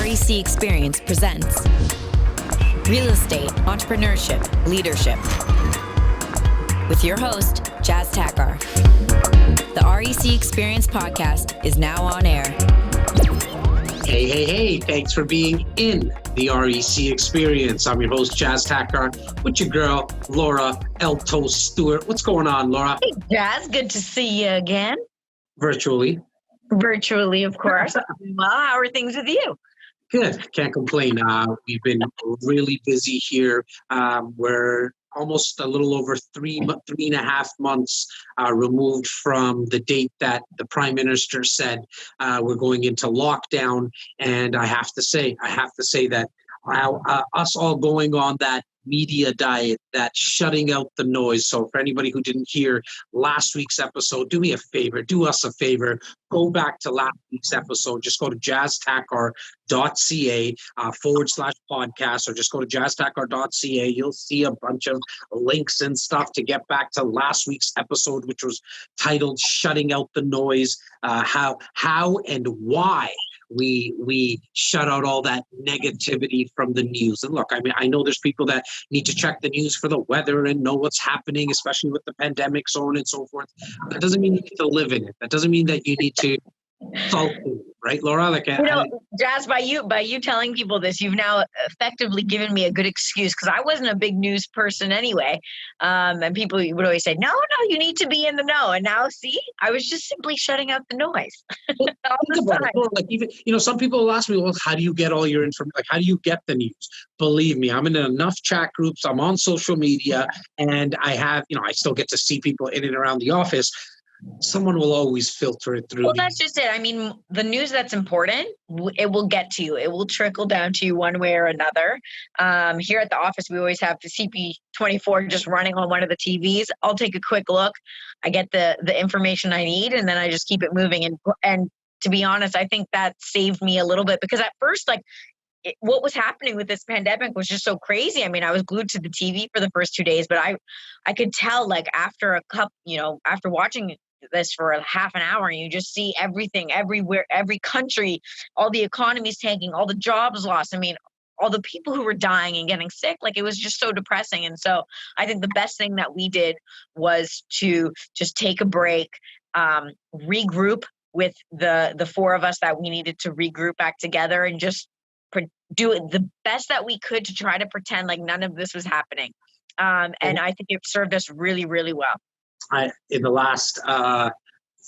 REC Experience presents Real Estate, Entrepreneurship, Leadership with your host, Jazz Takhar. The REC Experience podcast is now on air. Hey, thanks for being in the REC Experience. I'm your host, Jazz Takhar, with your girl, Laura Elto Stewart. What's going on, Laura? Hey, Jazz, good to see you again. Virtually, of course. Well, how are things with you? Good. Can't complain. We've been really busy here. We're almost a little over three and a half months removed from the date that the Prime Minister said we're going into lockdown. And I have to say that us all going on that media diet, that shutting out the noise. So for anybody who didn't hear last week's episode, do us a favor, go back to last week's episode. Just go to jazztakhar.ca /podcast, or just go to jazztakhar.ca. You'll see a bunch of links and stuff to get back to last week's episode, which was titled Shutting Out the Noise, how and why we shut out all that negativity from the news. And look, I mean, I know there's people that need to check the news for the weather and know what's happening, especially with the pandemic, so on and so forth. That doesn't mean you need to live in it. That doesn't mean that you need to solve it, right, Laura? Jazz, by you telling people this, you've now effectively given me a good excuse, because I wasn't a big news person anyway. And people would always say, no, you need to be in the know. And now, see, I was just simply shutting out the noise. All the time. Like, even, some people will ask me, well, how do you get all your information? Like, how do you get the news? Believe me, I'm in enough chat groups. I'm on social media, and I have, I still get to see people in and around the office. Someone will always filter it through. Well, that's just it. I mean, the news that's important, it will get to you. It will trickle down to you one way or another. Here at the office, we always have the CP24 just running on one of the TVs. I'll take a quick look. I get the information I need, and then I just keep it moving. And to be honest, I think that saved me a little bit, because at first, what was happening with this pandemic was just so crazy. I mean, I was glued to the TV for the first 2 days, but I could tell, after after watching this for a half an hour, and you just see everything everywhere, every country, all the economies tanking, all the jobs lost. I mean, all the people who were dying and getting sick, it was just so depressing. And so I think the best thing that we did was to just take a break, regroup with the four of us that we needed to regroup back together, and just do it the best that we could to try to pretend like none of this was happening. And I think it served us really, really well. In the last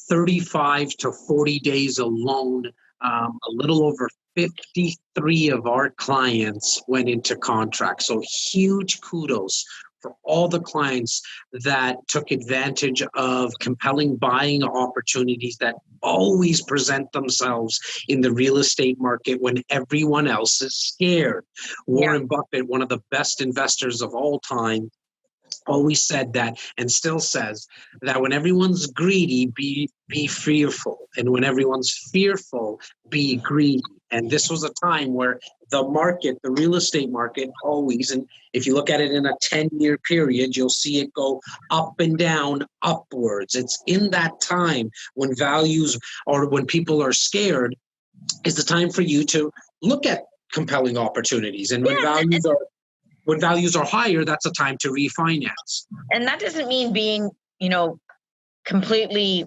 35 to 40 days alone, a little over 53 of our clients went into contract. So huge kudos for all the clients that took advantage of compelling buying opportunities that always present themselves in the real estate market when everyone else is scared. Warren Buffett, one of the best investors of all time, always said that, and still says that, when everyone's greedy, be fearful, and when everyone's fearful, be greedy. And this was a time where the real estate market always, and if you look at it in a 10-year period, you'll see it go up and down, upwards. It's in that time when values, or when people are scared, is the time for you to look at compelling opportunities. And when values are higher, that's a time to refinance. And that doesn't mean being, completely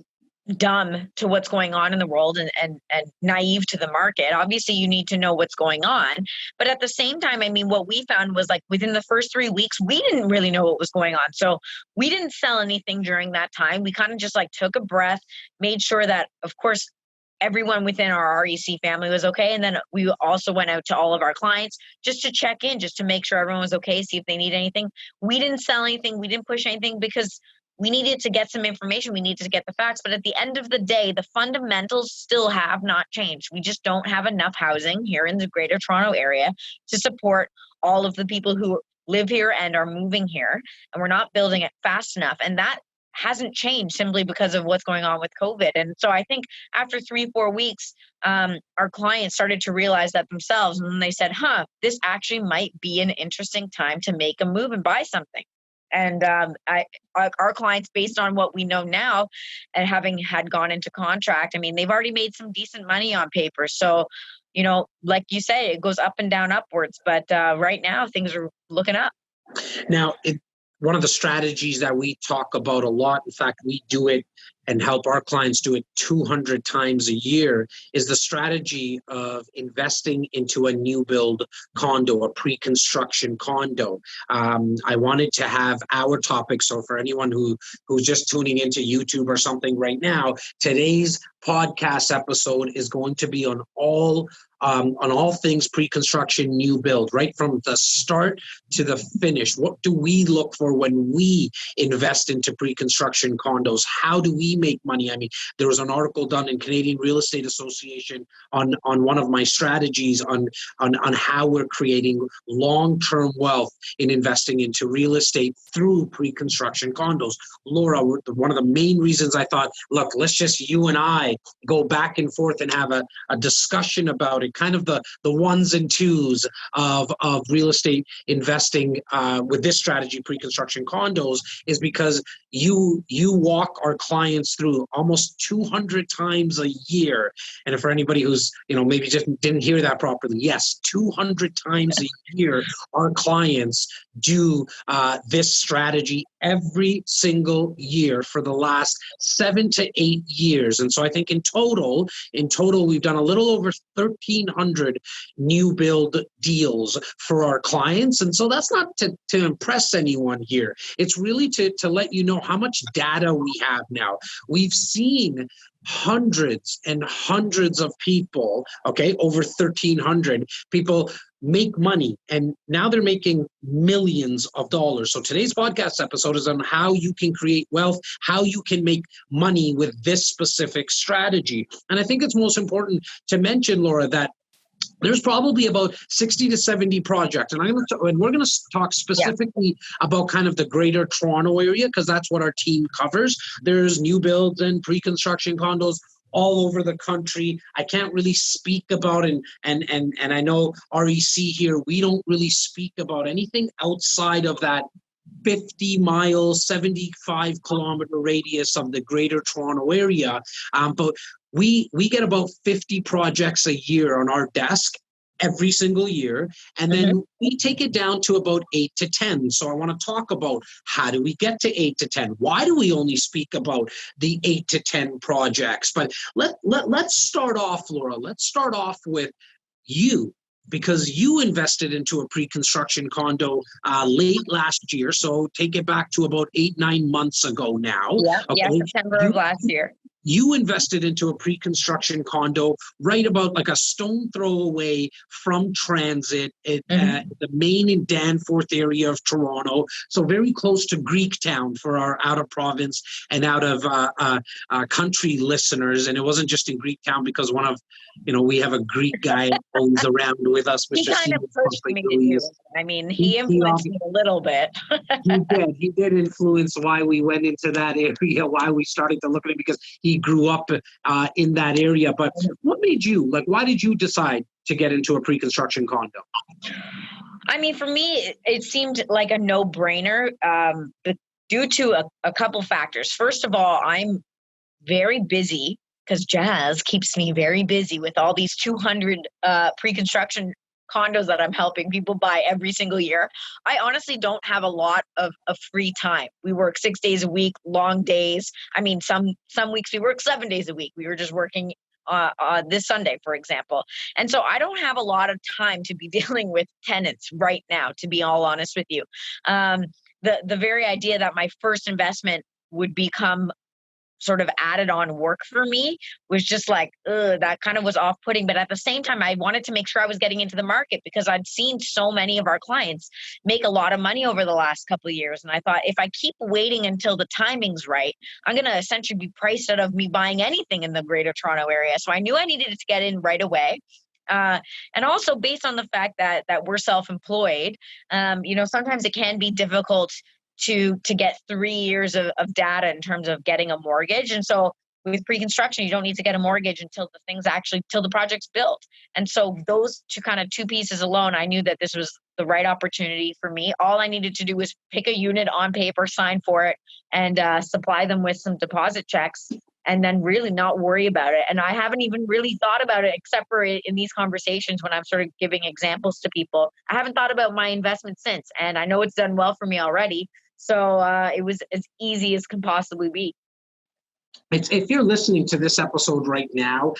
dumb to what's going on in the world and naive to the market. Obviously, you need to know what's going on. But at the same time, I mean, what we found was, within the first 3 weeks, we didn't really know what was going on. So we didn't sell anything during that time. We kind of just took a breath, made sure that, of course, everyone within our REC family was okay. And then we also went out to all of our clients just to check in, just to make sure everyone was okay, see if they need anything. We didn't sell anything. We didn't push anything, because we needed to get some information. We needed to get the facts. But at the end of the day, the fundamentals still have not changed. We just don't have enough housing here in the Greater Toronto Area to support all of the people who live here and are moving here. And we're not building it fast enough. And that hasn't changed simply because of what's going on with COVID. And so I think after 3-4 weeks, our clients started to realize that themselves, and then they said, this actually might be an interesting time to make a move and buy something. And our clients, based on what we know now and having had gone into contract, I mean, they've already made some decent money on paper. So like you say, it goes up and down upwards. But right now things are looking up. Now, one of the strategies that we talk about a lot, in fact, we do it and help our clients do it 200 times a year, is the strategy of investing into a new build condo, a pre-construction condo. I wanted to have our topic. So for anyone who's just tuning into YouTube or something right now, today's podcast episode is going to be on all things pre-construction new build, right from the start to the finish. What do we look for when we invest into pre-construction condos? How do we make money? I mean, there was an article done in Canadian Real Estate Association on one of my strategies on how we're creating long-term wealth in investing into real estate through pre-construction condos. Laura, one of the main reasons I thought, look, let's just you and I go back and forth and have a discussion about it, kind of the ones and twos of real estate investing with this strategy, pre-construction condos, is because you walk our clients through almost 200 times a year. And for anybody who's, maybe just didn't hear that properly, yes, 200 times a year, our clients do this strategy every single year for the last 7 to 8 years. And so I think in total, we've done a little over 1,300 new build deals for our clients. And so that's not to impress anyone here. It's really to let you know how much data we have now. We've seen hundreds and hundreds of people, okay, over 1,300 people make money, and now they're making millions of dollars. So today's podcast episode is on how you can create wealth, how you can make money with this specific strategy. And I think it's most important to mention, Laura, that there's probably about 60 to 70 projects. And we're going to talk specifically about kind of the greater Toronto area, because that's what our team covers. There's new builds and pre-construction condos all over the country. I can't really speak about, and I know REC here, we don't really speak about anything outside of that 50-mile, 75-kilometer radius of the greater Toronto area. But we get about 50 projects a year on our desk every single year. And then we take it down to about 8 to 10. So I want to talk about how do we get to 8 to 10? Why do we only speak about the 8 to 10 projects? But let's start off, Laura. Let's start off with you, because you invested into a pre-construction condo late last year. So take it back to about 8-9 months ago now. Yeah, September of last year. You invested into a pre-construction condo right about like a stone throw away from transit at the main and Danforth area of Toronto. So very close to Greektown for our out of province and out of country listeners. And it wasn't just in Greektown because we have a Greek guy always around with us. He kind of pushed me to. I mean, he influenced me a little bit. He did influence why we went into that area, why we started to look at it, because he grew up in that area. But what made you, why did you decide to get into a pre-construction condo? I mean, for me, it seemed like a no-brainer due to a couple factors. First of all, I'm very busy because Jazz keeps me very busy with all these 200 pre-construction condos that I'm helping people buy every single year. I honestly don't have a lot of free time. We work 6 days a week, long days. I mean, some weeks we work 7 days a week. We were just working this Sunday, for example. And so I don't have a lot of time to be dealing with tenants right now, to be all honest with you. The very idea that my first investment would become sort of added on work for me was just like, that kind of was off-putting. But at the same time, I wanted to make sure I was getting into the market because I'd seen so many of our clients make a lot of money over the last couple of years. And I thought, if I keep waiting until the timing's right, I'm going to essentially be priced out of me buying anything in the greater Toronto area. So I knew I needed to get in right away. And also based on the fact that we're self-employed, sometimes it can be difficult to get 3 years of data in terms of getting a mortgage. And so with pre-construction, you don't need to get a mortgage until the project's built. And so those two pieces alone, I knew that this was the right opportunity for me. All I needed to do was pick a unit on paper, sign for it, and supply them with some deposit checks. and then really not worry about it. And I haven't even really thought about it, except for in these conversations when I'm sort of giving examples to people. I haven't thought about my investment since, and I know it's done well for me already. So it was as easy as can possibly be. If you're listening to this episode right now,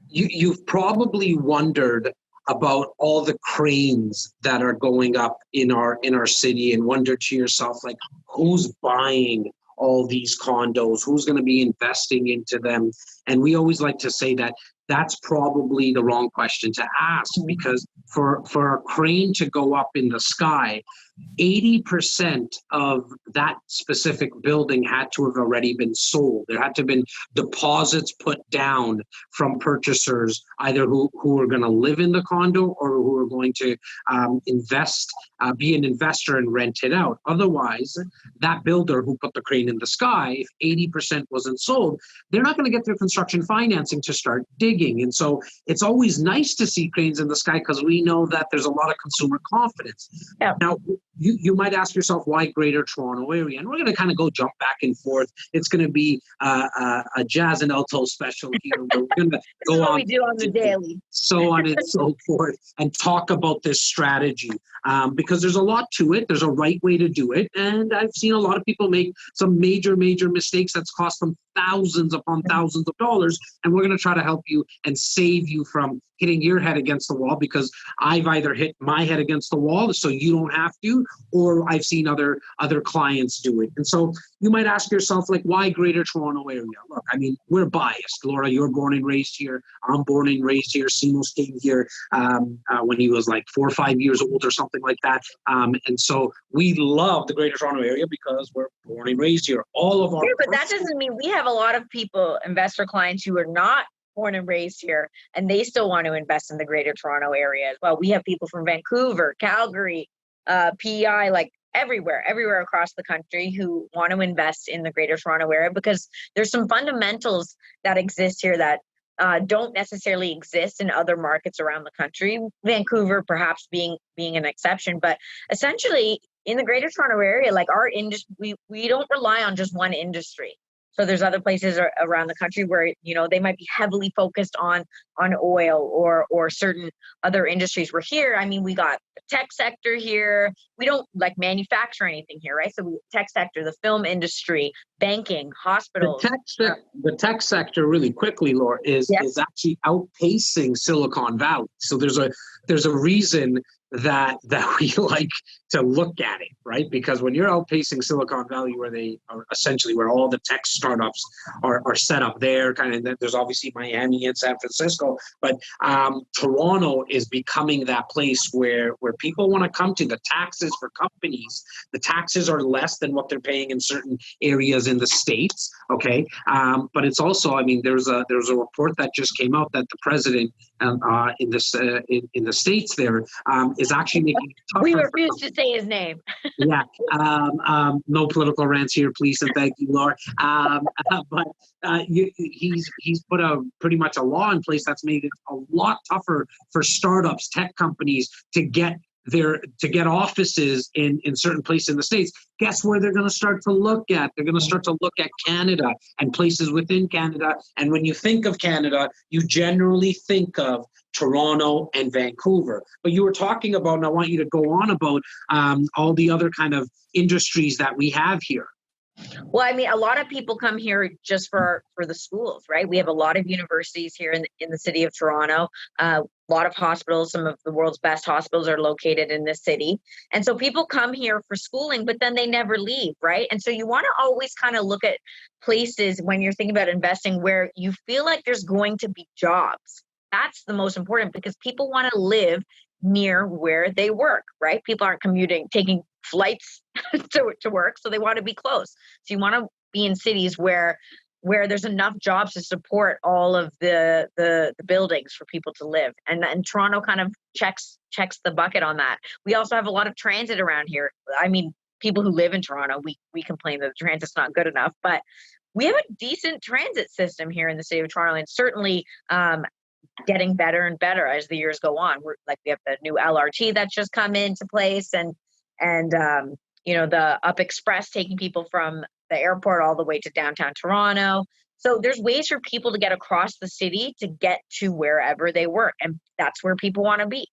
you've probably wondered about all the cranes that are going up in our city, and wondered to yourself, like, who's buying all these condos? Who's going to be investing into them? And we always like to say that that's probably the wrong question to ask, because for a crane to go up in the sky, 80% of that specific building had to have already been sold. There had to have been deposits put down from purchasers, either who are going to live in the condo or who are going to be an investor and rent it out. Otherwise, that builder who put the crane in the sky, if 80% wasn't sold, they're not going to get their construction financing to start digging. And so it's always nice to see cranes in the sky, because we know that there's a lot of consumer confidence. Yeah. Now, you might ask yourself, why Greater Toronto Area? And we're going to kind of go jump back and forth. It's going to be a jazz and alto special here. We're going to go on. We do on the daily. So on and so forth, and talk about this strategy, because there's a lot to it. There's a right way to do it. And I've seen a lot of people make some major mistakes that's cost them thousands upon thousands of dollars. And we're going to try to help you and save you from hitting your head against the wall, because I've either hit my head against the wall so you don't have to, or I've seen other clients do it. And so you might ask yourself, like, why Greater Toronto Area? Look, I mean, we're biased. Laura, you're born and raised here. I'm born and raised here. Simo's came here when he was like 4 or 5 years old or something like that. And so we love the Greater Toronto Area because we're born and raised here. All of our but that doesn't mean we have a lot of people, investor clients, who are not born and raised here, and they still want to invest in the Greater Toronto Area as well. We have people from Vancouver, Calgary, PEI, like everywhere across the country, who want to invest in the Greater Toronto Area, because there's some fundamentals that exist here that don't necessarily exist in other markets around the country. Vancouver perhaps being an exception, but essentially in the Greater Toronto Area, like our industry, we don't rely on just one industry. So there's other places around the country where, they might be heavily focused on oil or certain other industries. We're here, I mean, we got the tech sector here. We don't like manufacture anything here, right? So tech sector, the film industry, banking, hospitals. The tech sector, really quickly, Laura, is actually outpacing Silicon Valley. So there's a reason that we like to look at it, right? Because when you're outpacing Silicon Valley, where they are essentially where all the tech startups are set up there, kind of, there's obviously Miami and San Francisco, but Toronto is becoming that place where people want to come to. The taxes for companies, the taxes are less than what they're paying in certain areas in the States, okay? But it's also, I mean, there's a report that just came out that the president in the States there is actually making it tougher. We refuse to say his name. Yeah. No political rants here, please, and thank you, Laura. But he's put pretty much a law in place that's made it a lot tougher for startups, tech companies to get offices in certain places in the States. Guess where they're going to start to look at? They're going to start to look at Canada and places within Canada. And when you think of Canada, you generally think of Toronto and Vancouver. But you were talking about, and I want you to go on about all the other kind of industries that we have here. Well, I mean, a lot of people come here just for the schools, right? We have a lot of universities here in the city of Toronto. A lot of hospitals, some of the world's best hospitals are located in this city. And so people come here for schooling, but then they never leave, right? And so you want to always kind of look at places when you're thinking about investing where you feel like there's going to be jobs. That's the most important, because people want to live near where they work, right? People aren't commuting, taking flights to work, so they want to be close. So you want to be in cities where there's enough jobs to support all of the buildings for people to live. And Toronto kind of checks the bucket on that. We also have a lot of transit around here. I mean, people who live in Toronto, we complain that the transit's not good enough, but we have a decent transit system here in the city of Toronto, and certainly getting better and better as the years go on. We have the new LRT that's just come into place, and the Up Express taking people from the airport all the way to downtown Toronto. So there's ways for people to get across the city to get to wherever they work. And that's where people want to be.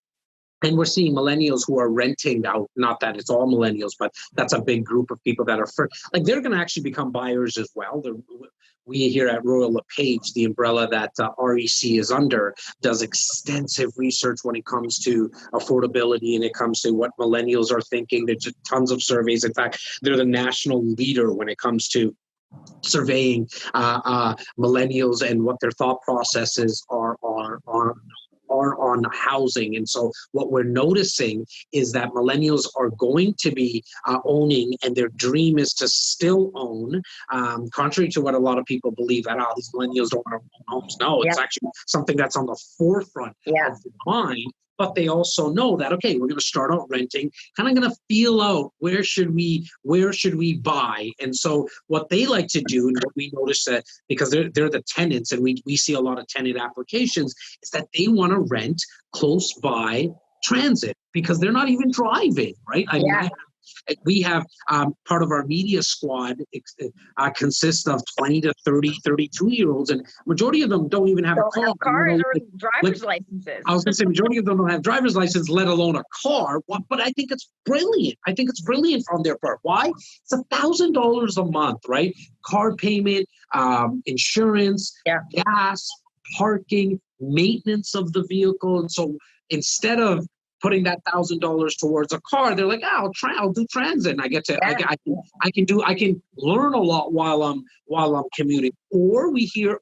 And we're seeing millennials who are renting out, not that it's all millennials, but that's a big group of people that are, they're going to actually become buyers as well. We here at Royal LePage, the umbrella that REC is under, does extensive research when it comes to affordability and it comes to what millennials are thinking. There's tons of surveys. In fact, they're the national leader when it comes to surveying millennials and what their thought processes are on housing. And so what we're noticing is that millennials are going to be owning, and their dream is to still own, contrary to what a lot of people believe, that these millennials don't want to own homes. No, it's actually something that's on the forefront of their mind. But they also know that, okay, we're going to start out renting, kind of going to feel out where should we buy. And so what they like to do, and what we notice that because they're the tenants, and we see a lot of tenant applications, is that they want to rent close by transit because they're not even driving, right? We have part of our media squad consists of 20 to 30, 32-year-olds, and majority of them don't even have a car. Cars or driver's licenses. I was going to say majority of them don't have driver's license, let alone a car. But I think it's brilliant. I think it's brilliant on their part. Why? It's $1,000 a month, right? Car payment, insurance, gas, parking, maintenance of the vehicle, and so instead of putting that $1,000 towards a car, they're like, I'll do transit, and I get to, I can learn a lot while I'm commuting. Or we hear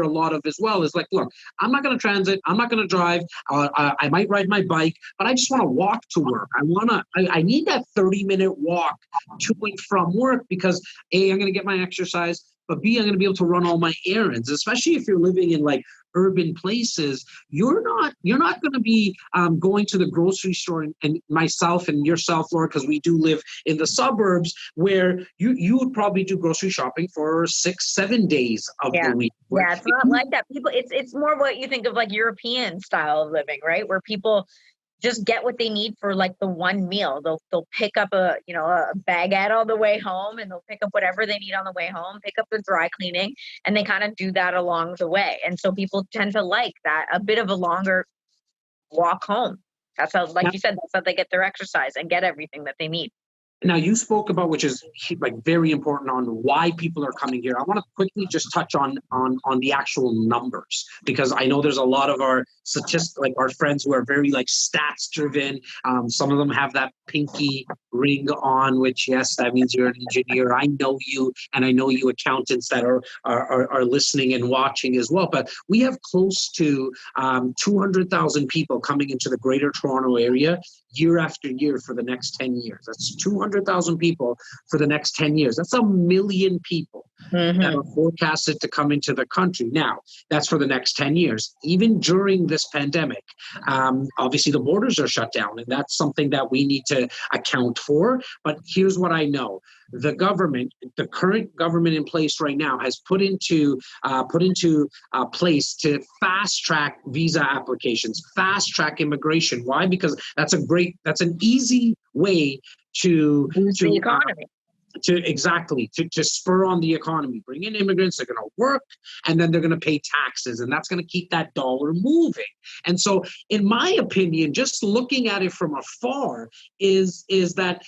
a lot of as well is like, look, I'm not going to transit, I'm not going to drive, I might ride my bike, but I just want to walk to work. I need that 30-minute walk to and from work because A, I'm going to get my exercise, but B, I'm going to be able to run all my errands, especially if you're living in like urban places. You're not going to be going to the grocery store, and myself and yourself, Laura, because we do live in the suburbs where you would probably do grocery shopping for 6-7 days of the week. Yeah, it's not like that. People, it's more what you think of like European style of living, right? Where people just get what they need for like the one meal. They'll pick up a baguette on the way home, and they'll pick up whatever they need on the way home, pick up the dry cleaning, and they kind of do that along the way. And so people tend to like that, a bit of a longer walk home. That's how, like you said, that's how they get their exercise and get everything that they need. Now, you spoke about, which is like very important, on why people are coming here. I want to quickly just touch on the actual numbers, because I know there's a lot of our statistics, like our friends who are very like stats driven. Some of them have that pinky ring on, which, yes, that means you're an engineer. I know you, and I know you accountants that are listening and watching as well. But we have close to 200,000 people coming into the Greater Toronto area year after year for the next 10 years. That's 200,000 people for the next 10 years. That's 1 million people that are forecasted to come into the country. Now, that's for the next 10 years. Even during this pandemic, obviously the borders are shut down, and that's something that we need to account for. But here's what I know. The government, the current government in place right now, has put into place to fast track visa applications, fast track immigration. Why? Because that's an easy way to the economy. To spur on the economy. Bring in immigrants, they're going to work, and then they're going to pay taxes, and that's going to keep that dollar moving. And so, in my opinion, just looking at it from afar, is that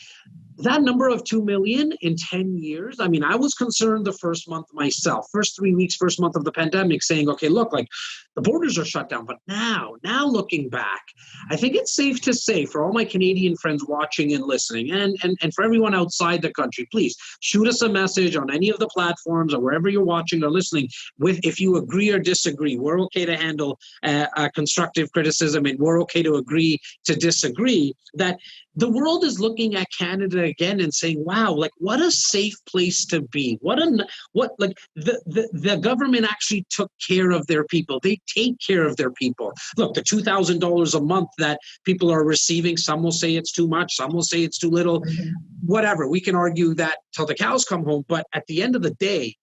number of 2 million in 10 years. I mean, I was concerned the first month myself, first 3 weeks, first month of the pandemic, saying, okay, look, like the borders are shut down. But now looking back, I think it's safe to say, for all my Canadian friends watching and listening, and for everyone outside the country, please shoot us a message on any of the platforms or wherever you're watching or listening with, if you agree or disagree. We're okay to handle constructive criticism, and we're okay to agree to disagree. That the world is looking at Canada again and saying, wow, like what a safe place to be. The government actually took care of their people. They take care of their people. Look, the $2,000 a month that people are receiving, some will say it's too much, some will say it's too little, whatever. We can argue that till the cows come home, but at the end of the day,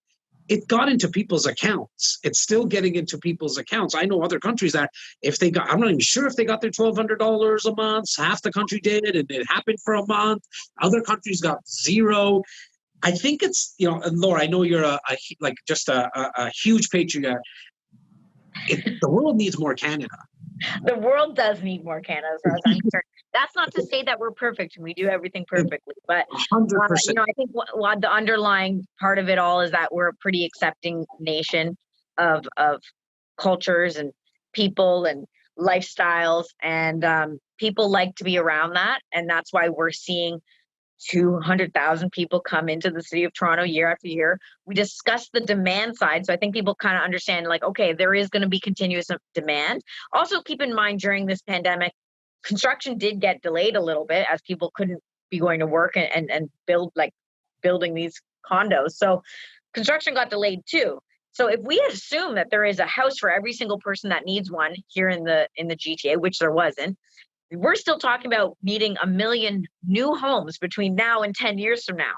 it got into people's accounts. It's still getting into people's accounts. I know other countries that I'm not even sure if they got their $1,200 a month. Half the country did, and it happened for a month. Other countries got zero. I think it's, Laura, I know you're a huge patriot. The world needs more Canada. The world does need more Canada, as far as I'm concerned. That's not to say that we're perfect and we do everything perfectly, but 100%. I think what the underlying part of it all is that we're a pretty accepting nation of cultures and people and lifestyles, and people like to be around that, and that's why we're seeing 200,000 people come into the city of Toronto year after year. We discussed the demand side. So I think people kind of understand, like, okay, there is going to be continuous demand. Also, keep in mind, during this pandemic, construction did get delayed a little bit as people couldn't be going to work and building these condos. So construction got delayed too. So if we assume that there is a house for every single person that needs one here in the GTA, which there wasn't, we're still talking about needing 1 million new homes between now and 10 years from now.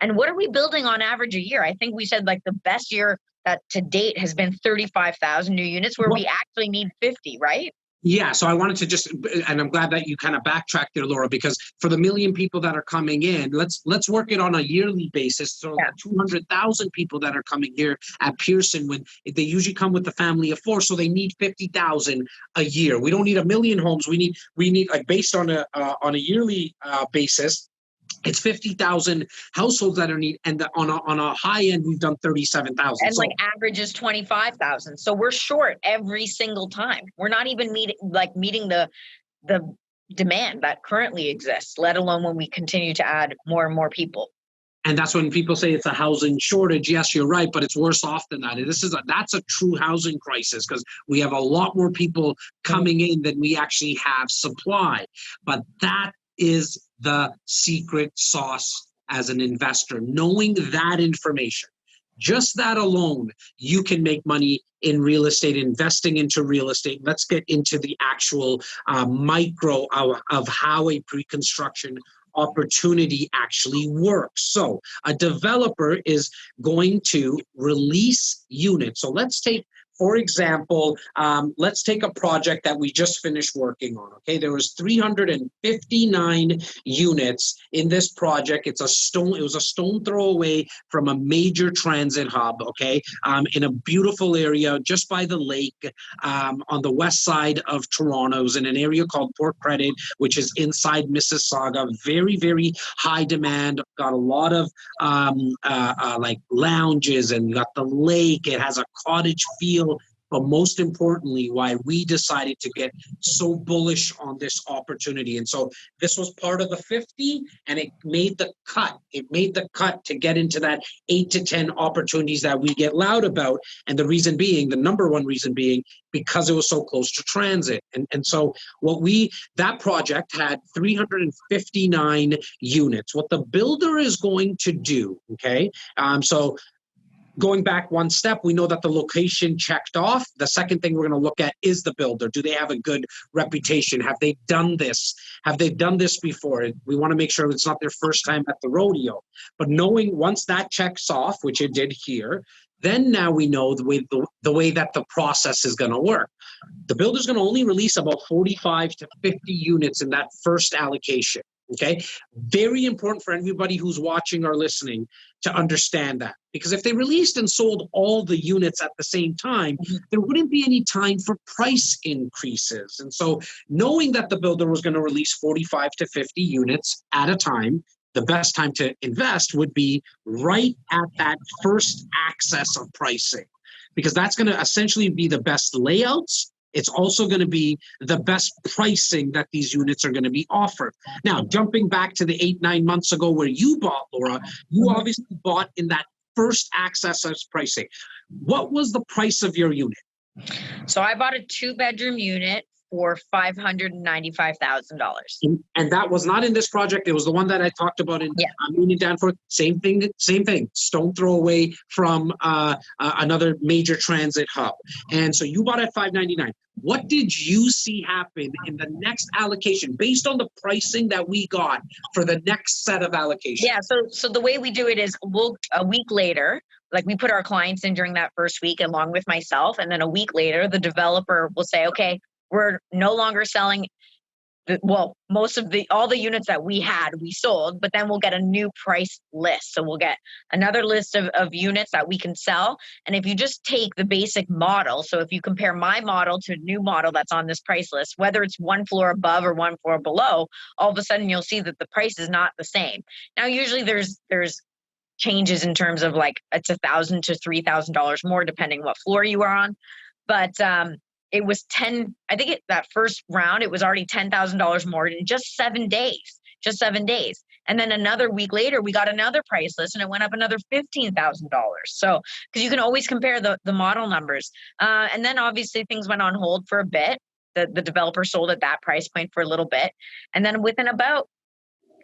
And what are we building on average a year? I think we said like the best year that to date has been 35,000 new units, where we actually need 50, right? Yeah, so I wanted to and I'm glad that you kind of backtracked there, Laura, because for the 1 million people that are coming in, let's work it on a yearly basis. So the 200,000 people that are coming here at Pearson, when they usually come with the family of 4, so they need 50,000 a year. We don't need 1 million homes. We need like, based on a yearly basis, it's 50,000 households that are needed, and on a high end, we've done 37,000. And average is 25,000. So we're short every single time. We're not even meeting the demand that currently exists, let alone when we continue to add more and more people. And that's when people say it's a housing shortage. Yes, you're right, but it's worse off than that. That's a true housing crisis, because we have a lot more people coming in than we actually have supply. But that is the secret sauce as an investor, knowing that information. Just that alone, you can make money in real estate, investing into real estate. Let's get into the actual micro of how a pre-construction opportunity actually works. So a developer is going to release units. So let's take, for example, let's take a project that we just finished working on. Okay, there was 359 units in this project. It was a stone throw away from a major transit hub. Okay, in a beautiful area just by the lake, on the west side of Toronto. It was in an area called Port Credit, which is inside Mississauga. Very, very high demand. Got a lot of like lounges, and got the lake. It has a cottage feel. But most importantly, why we decided to get so bullish on this opportunity. And so this was part of the 50, and it made the cut. It made the cut to get into that 8 to 10 opportunities that we get loud about. And the reason being, the number one reason being, because it was so close to transit. And so that project had 359 units. What the builder is going to do, okay? So going back one step, we know that the location checked off. The second thing we're going to look at is the builder. Do they have a good reputation? Have they done this? Have they done this before? We want to make sure it's not their first time at the rodeo. But knowing once that checks off, which it did here, then now we know the way that the process is going to work. The builder's going to only release about 45 to 50 units in that first allocation. Okay, very important for everybody who's watching or listening to understand that, because if they released and sold all the units at the same time, there wouldn't be any time for price increases. And so knowing that the builder was going to release 45 to 50 units at a time, the best time to invest would be right at that first access of pricing, because that's going to essentially be the best layouts. It's also going to be the best pricing that these units are going to be offered. Now, jumping back to the 8-9 months ago where you bought, Laura, you obviously bought in that first access as pricing. What was the price of your unit? So I bought a 2-bedroom unit for $595,000. And that was not in this project. It was the one that I talked about in Union Danforth. Same thing. Stone throw away from another major transit hub. And so you bought at $599. What did you see happen in the next allocation based on the pricing that we got for the next set of allocations? Yeah. So the way we do it is a week later, like we put our clients in during that first week along with myself. And then a week later, the developer will say, okay, we're no longer selling most of all the units that we had, we sold, but then we'll get a new price list. So we'll get another list of units that we can sell. And if you just take the basic model, so if you compare my model to a new model that's on this price list, whether it's one floor above or one floor below, all of a sudden you'll see that the price is not the same. Now, usually there's changes in terms of like it's $1,000 to $3,000 more depending what floor you are on. But it was that first round, it was already $10,000 more in just 7 days. And then another week later, we got another price list and it went up another $15,000. So, because you can always compare the model numbers. And then obviously things went on hold for a bit. The developer sold at that price point for a little bit. And then within about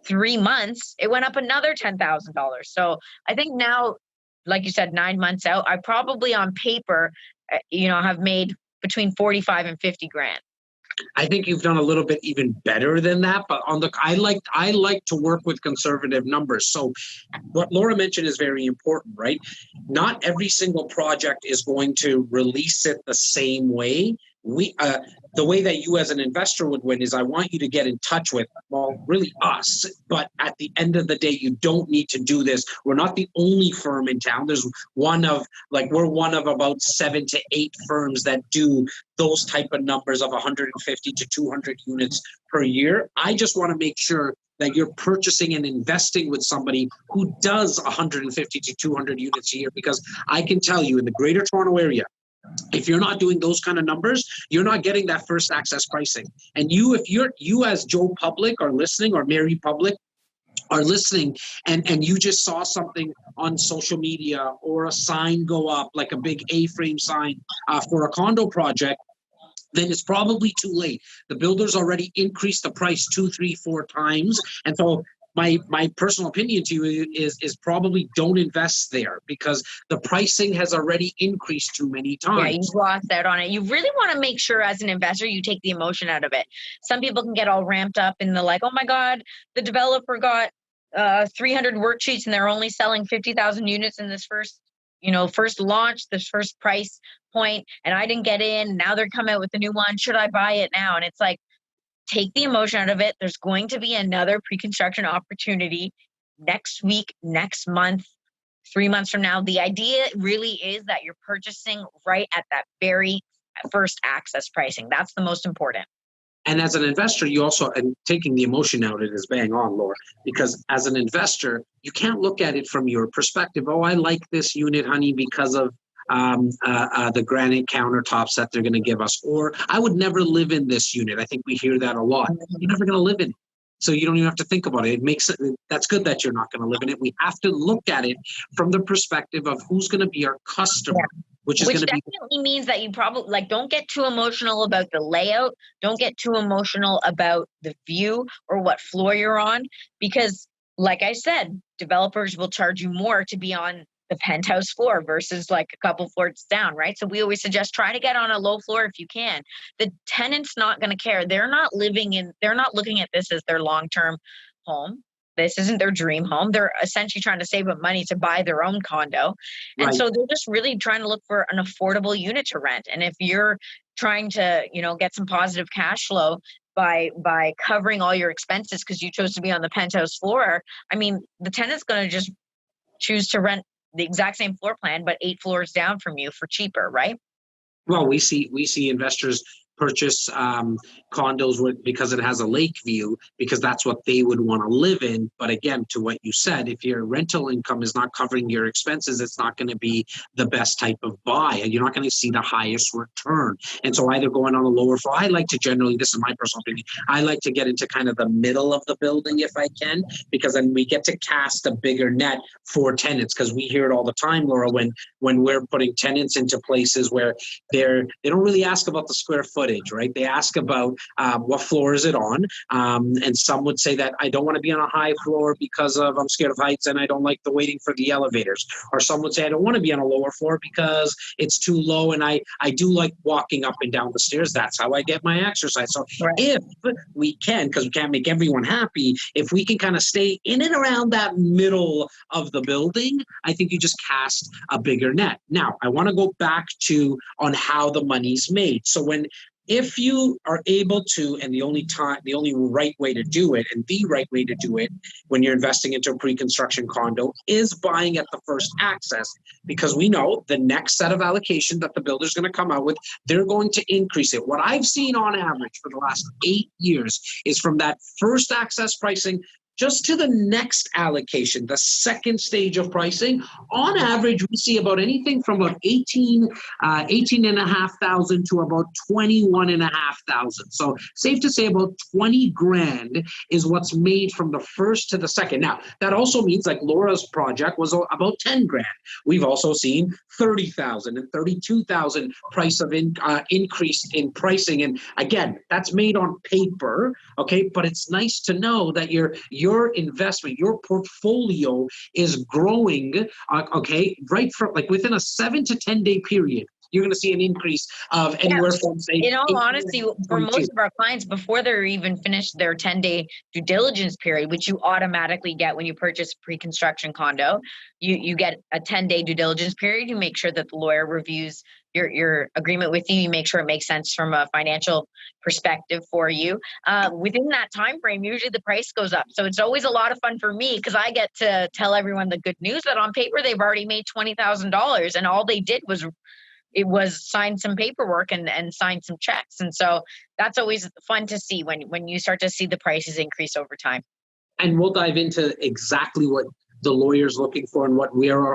3 months, it went up another $10,000. So I think now, like you said, 9 months out, I probably on paper, have made between 45 and 50 grand. I think you've done a little bit even better than that, but I like to work with conservative numbers. So what Laura mentioned is very important, right? Not every single project is going to release it the same way. The way that you as an investor would win is I want you to get in touch with, well, really us. But at the end of the day, you don't need to do this. We're not the only firm in town. We're one of about 7 to 8 firms that do those type of numbers of 150 to 200 units per year. I just want to make sure that you're purchasing and investing with somebody who does 150 to 200 units a year, because I can tell you in the Greater Toronto Area, if you're not doing those kind of numbers, you're not getting that first access pricing. And you as Joe Public are listening, or Mary Public are listening, and you just saw something on social media or a sign go up, like a big A-frame sign for a condo project, then it's probably too late. The builder's already increased the price 2, 3, 4 times. And so my personal opinion to you is probably don't invest there, because the pricing has already increased too many times. Yeah, you've lost out on it. You really want to make sure as an investor you take the emotion out of it. Some people can get all ramped up and they're like, oh my God, the developer got 300 worksheets and they're only selling 50,000 units in this first launch, this first price point, and I didn't get in. Now they're coming out with a new one. Should I buy it now? And it's like, take the emotion out of it. There's going to be another pre-construction opportunity next week, next month, 3 months from now. The idea really is that you're purchasing right at that very first access pricing. That's the most important. And as an investor, you also, and taking the emotion out of it is bang on, Laura, because as an investor, you can't look at it from your perspective. Oh, I like this unit, honey, because of the granite countertops that they're going to give us, or I would never live in this unit. I think we hear that a lot. You're never going to live in it, so you don't even have to think about it. That's good that you're not going to live in it. We have to look at it from the perspective of who's going to be our customer, which definitely means that you probably don't get too emotional about the layout. Don't get too emotional about the view or what floor you're on, because like I said, developers will charge you more to be on the penthouse floor versus like a couple floors down, right? So we always suggest try to get on a low floor if you can. The tenant's not going to care. They're not looking at this as their long-term home. This isn't their dream home. They're essentially trying to save up money to buy their own condo. And so they're just really trying to look for an affordable unit to rent. And if you're trying to, get some positive cash flow by covering all your expenses because you chose to be on the penthouse floor, I mean, the tenant's going to just choose to rent the exact same floor plan, but 8 floors down from you for cheaper, right? Well, we see investors purchase condos because it has a lake view, because that's what they would want to live in. But again, to what you said, if your rental income is not covering your expenses, it's not going to be the best type of buy, and you're not going to see the highest return. And so either going on a lower floor, I like to generally, this is my personal opinion, I like to get into kind of the middle of the building if I can, because then we get to cast a bigger net for tenants, because we hear it all the time, Laura, when we're putting tenants into places where they don't really ask about the square footage, right? They ask about what floor is it on, and some would say that I don't want to be on a high floor because I'm scared of heights and I don't like the waiting for the elevators. Or some would say I don't want to be on a lower floor because it's too low and I do like walking up and down the stairs. That's how I get my exercise. So if we can, because we can't make everyone happy, if we can kind of stay in and around that middle of the building, I think you just cast a bigger net. Now, I want to go back on how the money's made. So when if you are able to, and the only right way to do it, and the right way to do it when you're investing into a pre-construction condo is buying at the first access, because we know the next set of allocation that the builder's going to come out with, they're going to increase it. What I've seen on average for the last 8 years is from that first access pricing just to the next allocation, the second stage of pricing, on average, we see about anything from about 18,500 to about 21,500. So safe to say about 20 grand is what's made from the first to the second. Now, that also means like Laura's project was about 10 grand. We've also seen 30,000 and 32,000 price of increase in pricing. And again, that's made on paper, okay? But it's nice to know that your investment, your portfolio is growing, okay, right from like within a 7 to 10 day period. You're going to see an increase of anywhere from, say, in all honesty, for most of our clients, before they're even finished their 10-day due diligence period, which you automatically get when you purchase a pre-construction condo, you get a 10-day due diligence period. You make sure that the lawyer reviews your agreement with you. You make sure it makes sense from a financial perspective for you. Within that time frame, usually the price goes up. So it's always a lot of fun for me because I get to tell everyone the good news that on paper they've already made $20,000, and all they did was sign some paperwork and sign some checks. And so that's always fun to see when you start to see the prices increase over time. And we'll dive into exactly what the lawyer's looking for and what we're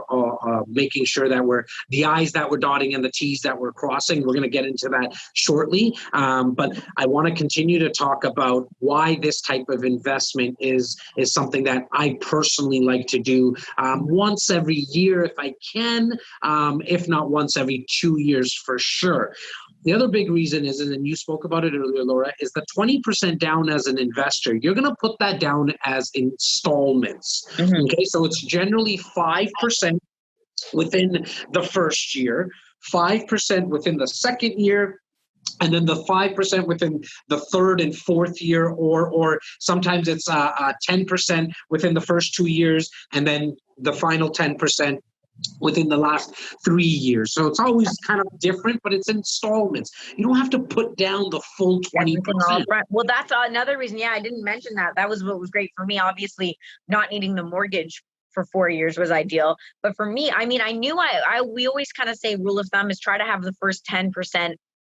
making sure that we're the I's that we're dotting and the T's that we're crossing. We're going to get into that shortly. But I want to continue to talk about why this type of investment is something that I personally like to do once every year if I can, if not once every 2 years for sure. The other big reason is, and you spoke about it earlier, Laura, is the 20% down as an investor. You're going to put that down as installments. Mm-hmm. Okay, so it's generally 5% within the first year, 5% within the second year, and then the 5% within the third and fourth year, or sometimes it's 10% within the first 2 years, and then the final 10% within the last 3 years. So it's always kind of different, but it's installments. You don't have to put down the full 20%. Well, that's another reason. Yeah, I didn't mention that. That was what was great for me. Obviously, not needing the mortgage for 4 years was ideal. But for me, I mean, I knew we always kind of say rule of thumb is try to have the first 10%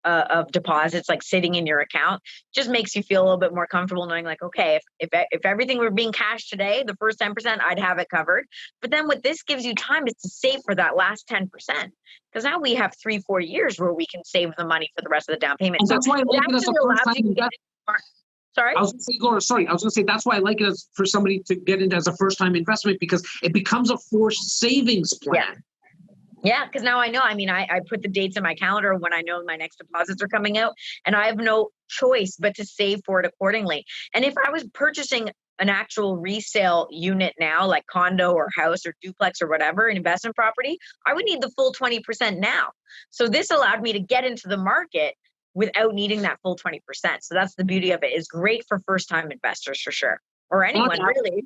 of deposits like sitting in your account. Just makes you feel a little bit more comfortable knowing like, okay, if everything were being cashed today, the first 10%, I'd have it covered. But then what this gives you time is to save for that last 10%. Because now we have 3-4 years where we can save the money for the rest of the down payment. And that's why I like it as a first time investment. Sorry? I was going to say, Laura, sorry. I was going to say that's why I like it as for somebody to get into as a first time investment, because it becomes a forced savings plan. Yeah. Yeah, because now I know. I mean, I put the dates in my calendar when I know my next deposits are coming out, and I have no choice but to save for it accordingly. And if I was purchasing an actual resale unit now, like condo or house or duplex or whatever, an investment property, I would need the full 20% now. So this allowed me to get into the market without needing that full 20%. So that's the beauty of it. It's great for first-time investors for sure. Or anyone, really.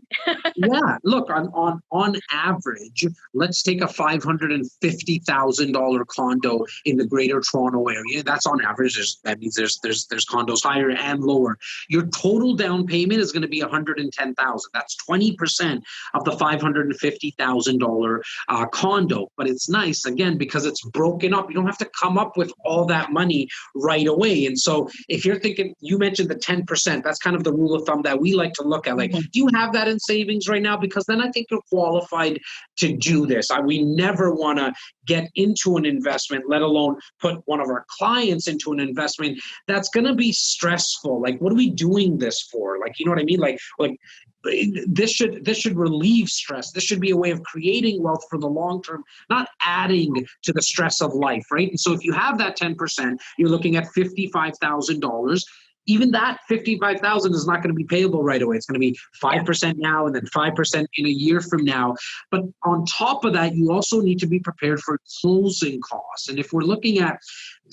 Yeah, look, on average, let's take a $550,000 condo in the Greater Toronto area. That's on average. That means there's condos higher and lower. Your total down payment is going to be $110,000. That's 20% of the $550,000 condo. But it's nice again because it's broken up. You don't have to come up with all that money right away. And so if you're thinking, you mentioned the 10%. That's kind of the rule of thumb that we like to look at. Like, do you have that in savings right now? Because then I think you're qualified to do this. We never want to get into an investment, let alone put one of our clients into an investment that's going to be stressful. Like, what are we doing this for? Like, you know what I mean? Like this should relieve stress. This should be a way of creating wealth for the long term, not adding to the stress of life, right? And so if you have that 10%, you're looking at $55,000. Even that $55,000 is not going to be payable right away. It's going to be 5% now and then 5% in a year from now. But on top of that, you also need to be prepared for closing costs. And if we're looking at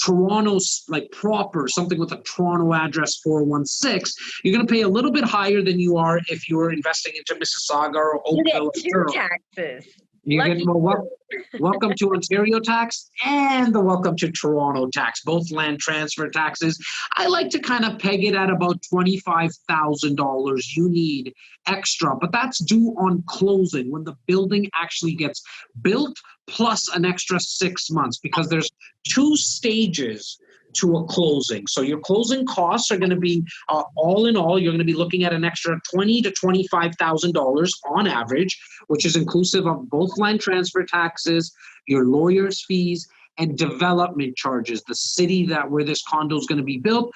Toronto's like proper, something with a Toronto address 416, you're going to pay a little bit higher than you are if you're investing into Mississauga or Oakville. You get two taxes. Welcome to Ontario tax and the welcome to Toronto tax, both land transfer taxes. I like to kind of peg it at about $25,000 you need extra, but that's due on closing when the building actually gets built, plus an extra 6 months, because there's 2 stages to a closing. So your closing costs are going to be, all in all, you're going to be looking at an extra $20,000 to $25,000 on average, which is inclusive of both land transfer taxes, your lawyer's fees, and development charges. The city where this condo is going to be built,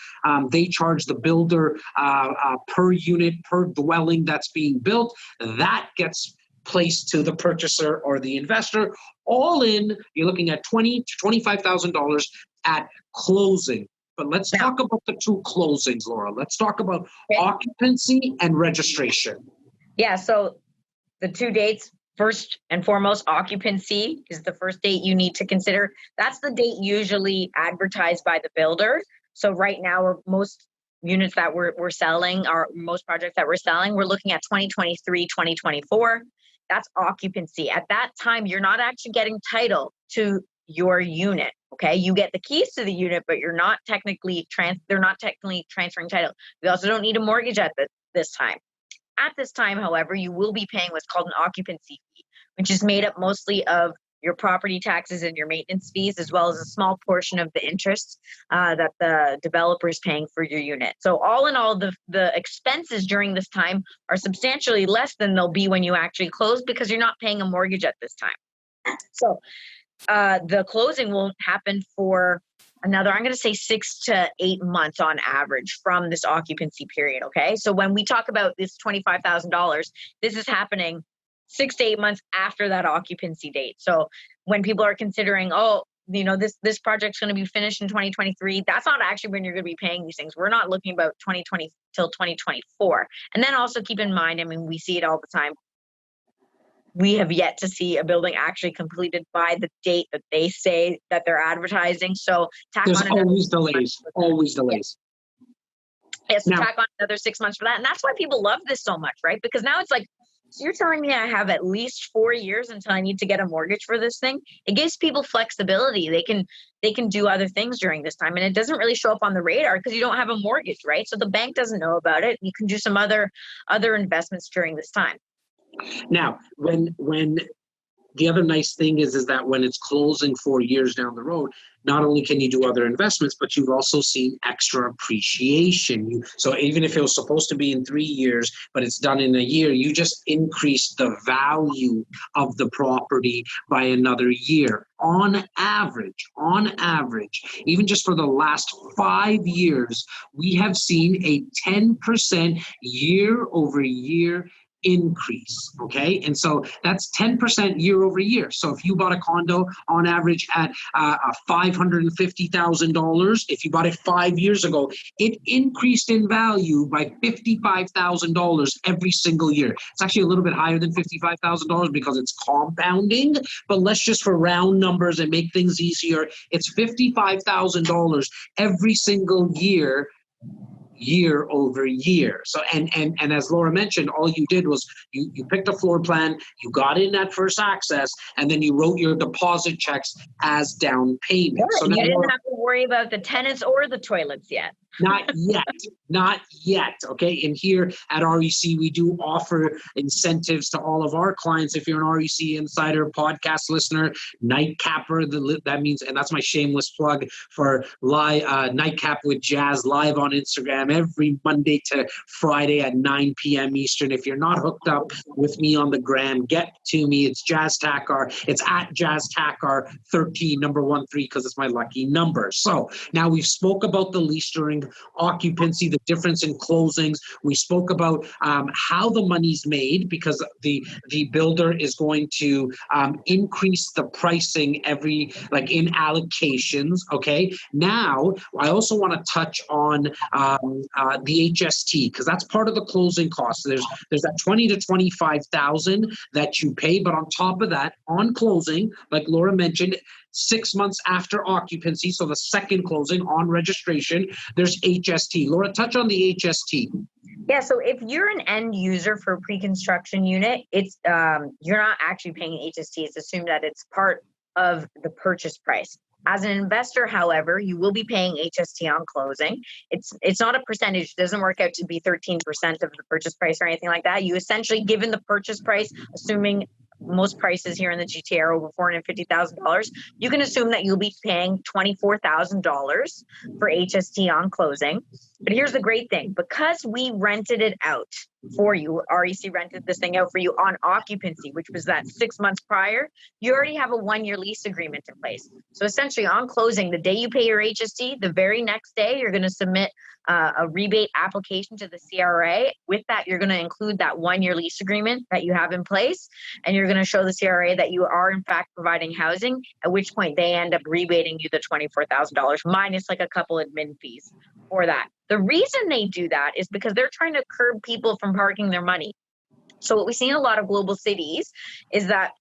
they charge the builder per unit, per dwelling that's being built. That gets placed to the purchaser or the investor. All in, you're looking at $20,000 to $25,000 at closing. But let's talk about the 2 closings, Laura. Let's talk about occupancy and registration. Yeah, so the 2 dates, first and foremost, occupancy is the first date you need to consider. That's the date usually advertised by the builder. So right now, most units that we're selling, or most projects that we're selling, we're looking at 2023, 2024. That's occupancy. At that time, you're not actually getting title to your unit. Okay, you get the keys to the unit, but you're not technically they're not technically transferring title. We also don't need a mortgage at this time. At this time, however, you will be paying what's called an occupancy fee, which is made up mostly of your property taxes and your maintenance fees, as well as a small portion of the interest that the developer is paying for your unit. So all in all, the expenses during this time are substantially less than they'll be when you actually close, because you're not paying a mortgage at this time. So the closing won't happen for another, I'm going to say 6 to 8 months on average from this occupancy period. Okay. So when we talk about this $25,000, this is happening 6 to 8 months after that occupancy date. So when people are considering, this project's going to be finished in 2023, that's not actually when you're going to be paying these things. We're not looking about 2020 till 2024. And then also keep in mind, we see it all the time. We have yet to see a building actually completed by the date that they say that they're advertising. So there's always delays. Yeah, so tack on another 6 months for that. And that's why people love this so much, right? Because now it's like, so you're telling me I have at least 4 years until I need to get a mortgage for this thing? It gives people flexibility. They can do other things during this time, and it doesn't really show up on the radar because you don't have a mortgage, right? So the bank doesn't know about it. You can do some other investments during this time. Now, when the other nice thing is that when it's closing 4 years down the road, not only can you do other investments, but you've also seen extra appreciation. So even if it was supposed to be in 3 years, but it's done in a year, you just increased the value of the property by another year. On average, even just for the last 5 years, we have seen a 10% year over year increase. Okay. And so that's 10% year over year. So if you bought a condo on average at $550,000, if you bought it 5 years ago, it increased in value by $55,000 every single year. It's actually a little bit higher than $55,000 because it's compounding, but let's just for round numbers and make things easier, it's $55,000 every single year over year. So and as Laura mentioned, all you did was you picked a floor plan, you got in that first access, and then you wrote your deposit checks as down payment. Yeah, so you didn't have to worry about the tenants or the toilets yet. Not yet. Okay. And here at REC, we do offer incentives to all of our clients. If you're an REC Insider podcast listener, Nightcapper, that means, and that's my shameless plug for Nightcap with Jazz live on Instagram every Monday to Friday at 9 p.m. Eastern. If you're not hooked up with me on the gram, get to me. It's Jazz Takhar. It's at Jazz Takhar 13, number 13, because it's my lucky number. So now we've spoke about the lease during occupancy, the difference in closings. We spoke about how the money's made because the builder is going to increase the pricing in allocations. Okay. Now I also want to touch on the HST because that's part of the closing cost. There's that $20,000 to $25,000 that you pay, but on top of that, on closing, like Laura mentioned, 6 months after occupancy, so the second closing on registration, there's HST. Laura, touch on the HST. Yeah, so if you're an end user for a pre-construction unit, it's you're not actually paying HST. It's assumed that it's part of the purchase price. As an investor, however, you will be paying HST on closing. It's not a percentage. It doesn't work out to be 13% of the purchase price or anything like that. You essentially, given the purchase price, assuming most prices here in the GTA are over $450,000, you can assume that you'll be paying $24,000 for HST on closing. But here's the great thing. Because we rented it out for you, REC rented this thing out for you on occupancy, which was that 6 months prior, you already have a 1-year lease agreement in place. So essentially on closing, the day you pay your HST, the very next day, you're going to submit a rebate application to the CRA. With that, you're going to include that 1-year lease agreement that you have in place, and you're going to show the CRA that you are in fact providing housing, at which point they end up rebating you the $24,000 minus like a couple admin fees for that. The reason they do that is because they're trying to curb people from parking their money. So what we see in a lot of global cities is that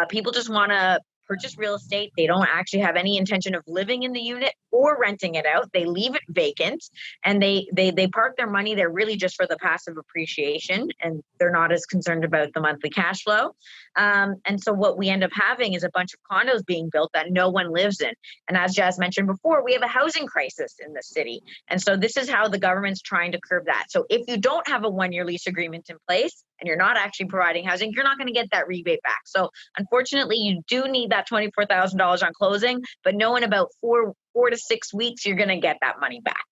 people just want to purchase real estate. They don't actually have any intention of living in the unit or renting it out. They leave it vacant and they park their money there really just for the passive appreciation, and they're not as concerned about the monthly cash flow. And so what we end up having is a bunch of condos being built that no one lives in. And as Jazz mentioned before, we have a housing crisis in the city. And so this is how the government's trying to curb that. So if you don't have a 1-year lease agreement in place and you're not actually providing housing, you're not going to get that rebate back. So unfortunately, you do need that $24,000 on closing, but know in about 4 to 6 weeks, you're going to get that money back.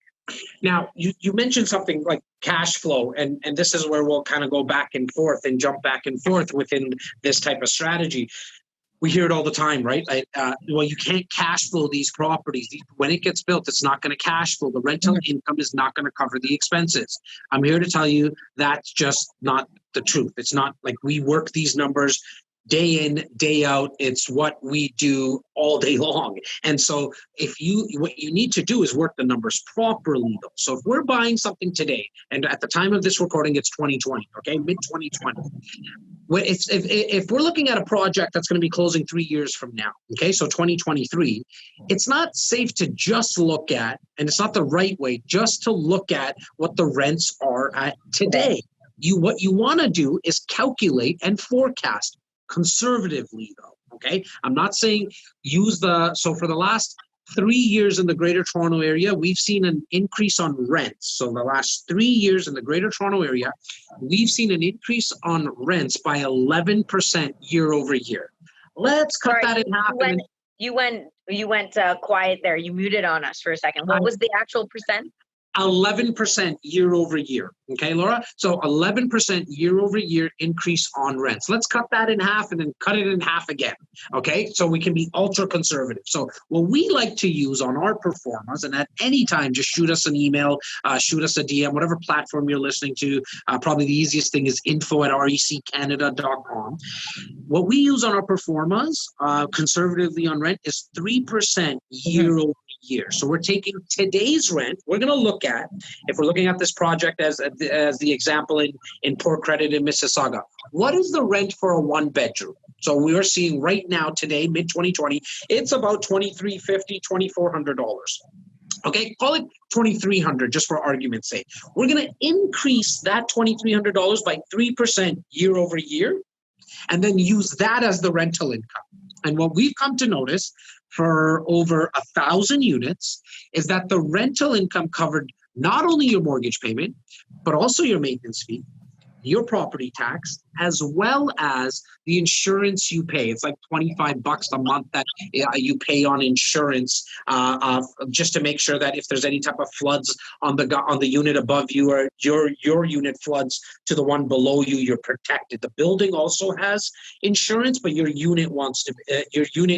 Now, you mentioned something like cash flow, and this is where we'll kind of go back and forth and jump back and forth within this type of strategy. We hear it all the time, right? Well, you can't cash flow these properties. When it gets built, it's not going to cash flow. The rental income is not going to cover the expenses. I'm here to tell you that's just not the truth. It's not like we work these numbers day in, day out. It's what we do all day long. And so what you need to do is work the numbers properly though. So if we're buying something today, and at the time of this recording, it's 2020, okay, mid-2020. If we're looking at a project that's going to be closing 3 years from now, okay, so 2023, it's not safe to just look at, and it's not the right way, just to look at what the rents are at today. What you want to do is calculate and forecast conservatively though, okay? I'm not saying so for the last 3 years in the Greater Toronto Area, we've seen an increase on rents. So the last 3 years in the Greater Toronto Area, we've seen an increase on rents by 11% year over year. Let's cut that in half. You went quiet there. You muted on us for a second. What was the actual percent? 11% year over year. Okay, Laura? So 11% year over year increase on rents. Let's cut that in half and then cut it in half again. Okay, so we can be ultra conservative. So what we like to use on our performers, and at any time, just shoot us an email, shoot us a DM, whatever platform you're listening to. Probably the easiest thing is info@reccanada.com. What we use on our performers, conservatively on rent, is 3% year over year. So we're taking today's rent. We're going to look at, if we're looking at this project as the example in Port Credit in Mississauga, what is the rent for a 1-bedroom? So we are seeing right now today, mid-2020, it's about $2,350, $2,400. Okay, call it $2,300 just for argument's sake. We're going to increase that $2,300 by 3% year over year, and then use that as the rental income. And what we've come to notice for over 1,000 units is that the rental income covered not only your mortgage payment, but also your maintenance fee, your property tax, as well as the insurance you pay. It's like $25 a month that you pay on insurance, just to make sure that if there's any type of floods on the unit above you, or your unit floods to the one below you, you're protected. The building also has insurance, but your unit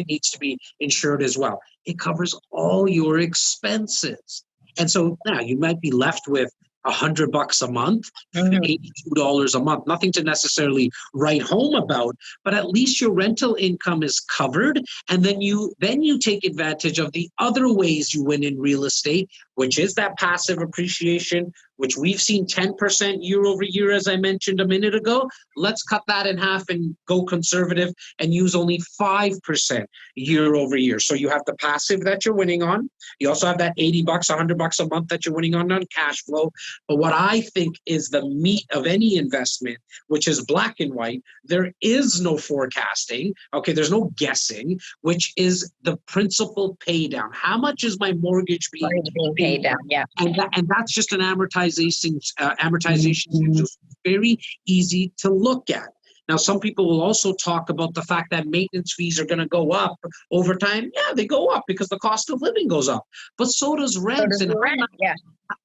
needs to be insured as well. It covers all your expenses. And so now you might be left with $100 a month, $82 a month, nothing to necessarily write home about, but at least your rental income is covered. And then you take advantage of the other ways you win in real estate, which is that passive appreciation, which we've seen 10% year over year, as I mentioned a minute ago. Let's cut that in half and go conservative and use only 5% year over year. So you have the passive that you're winning on. You also have that $80, $100 a month that you're winning on cash flow. But what I think is the meat of any investment, which is black and white, there is no forecasting. Okay, there's no guessing, which is the principal pay down. How much is my mortgage being paid down? Yeah. And that's just an amortization. It's very easy to look at. Now, some people will also talk about the fact that maintenance fees are going to go up over time. Yeah, they go up because the cost of living goes up, but so does rent.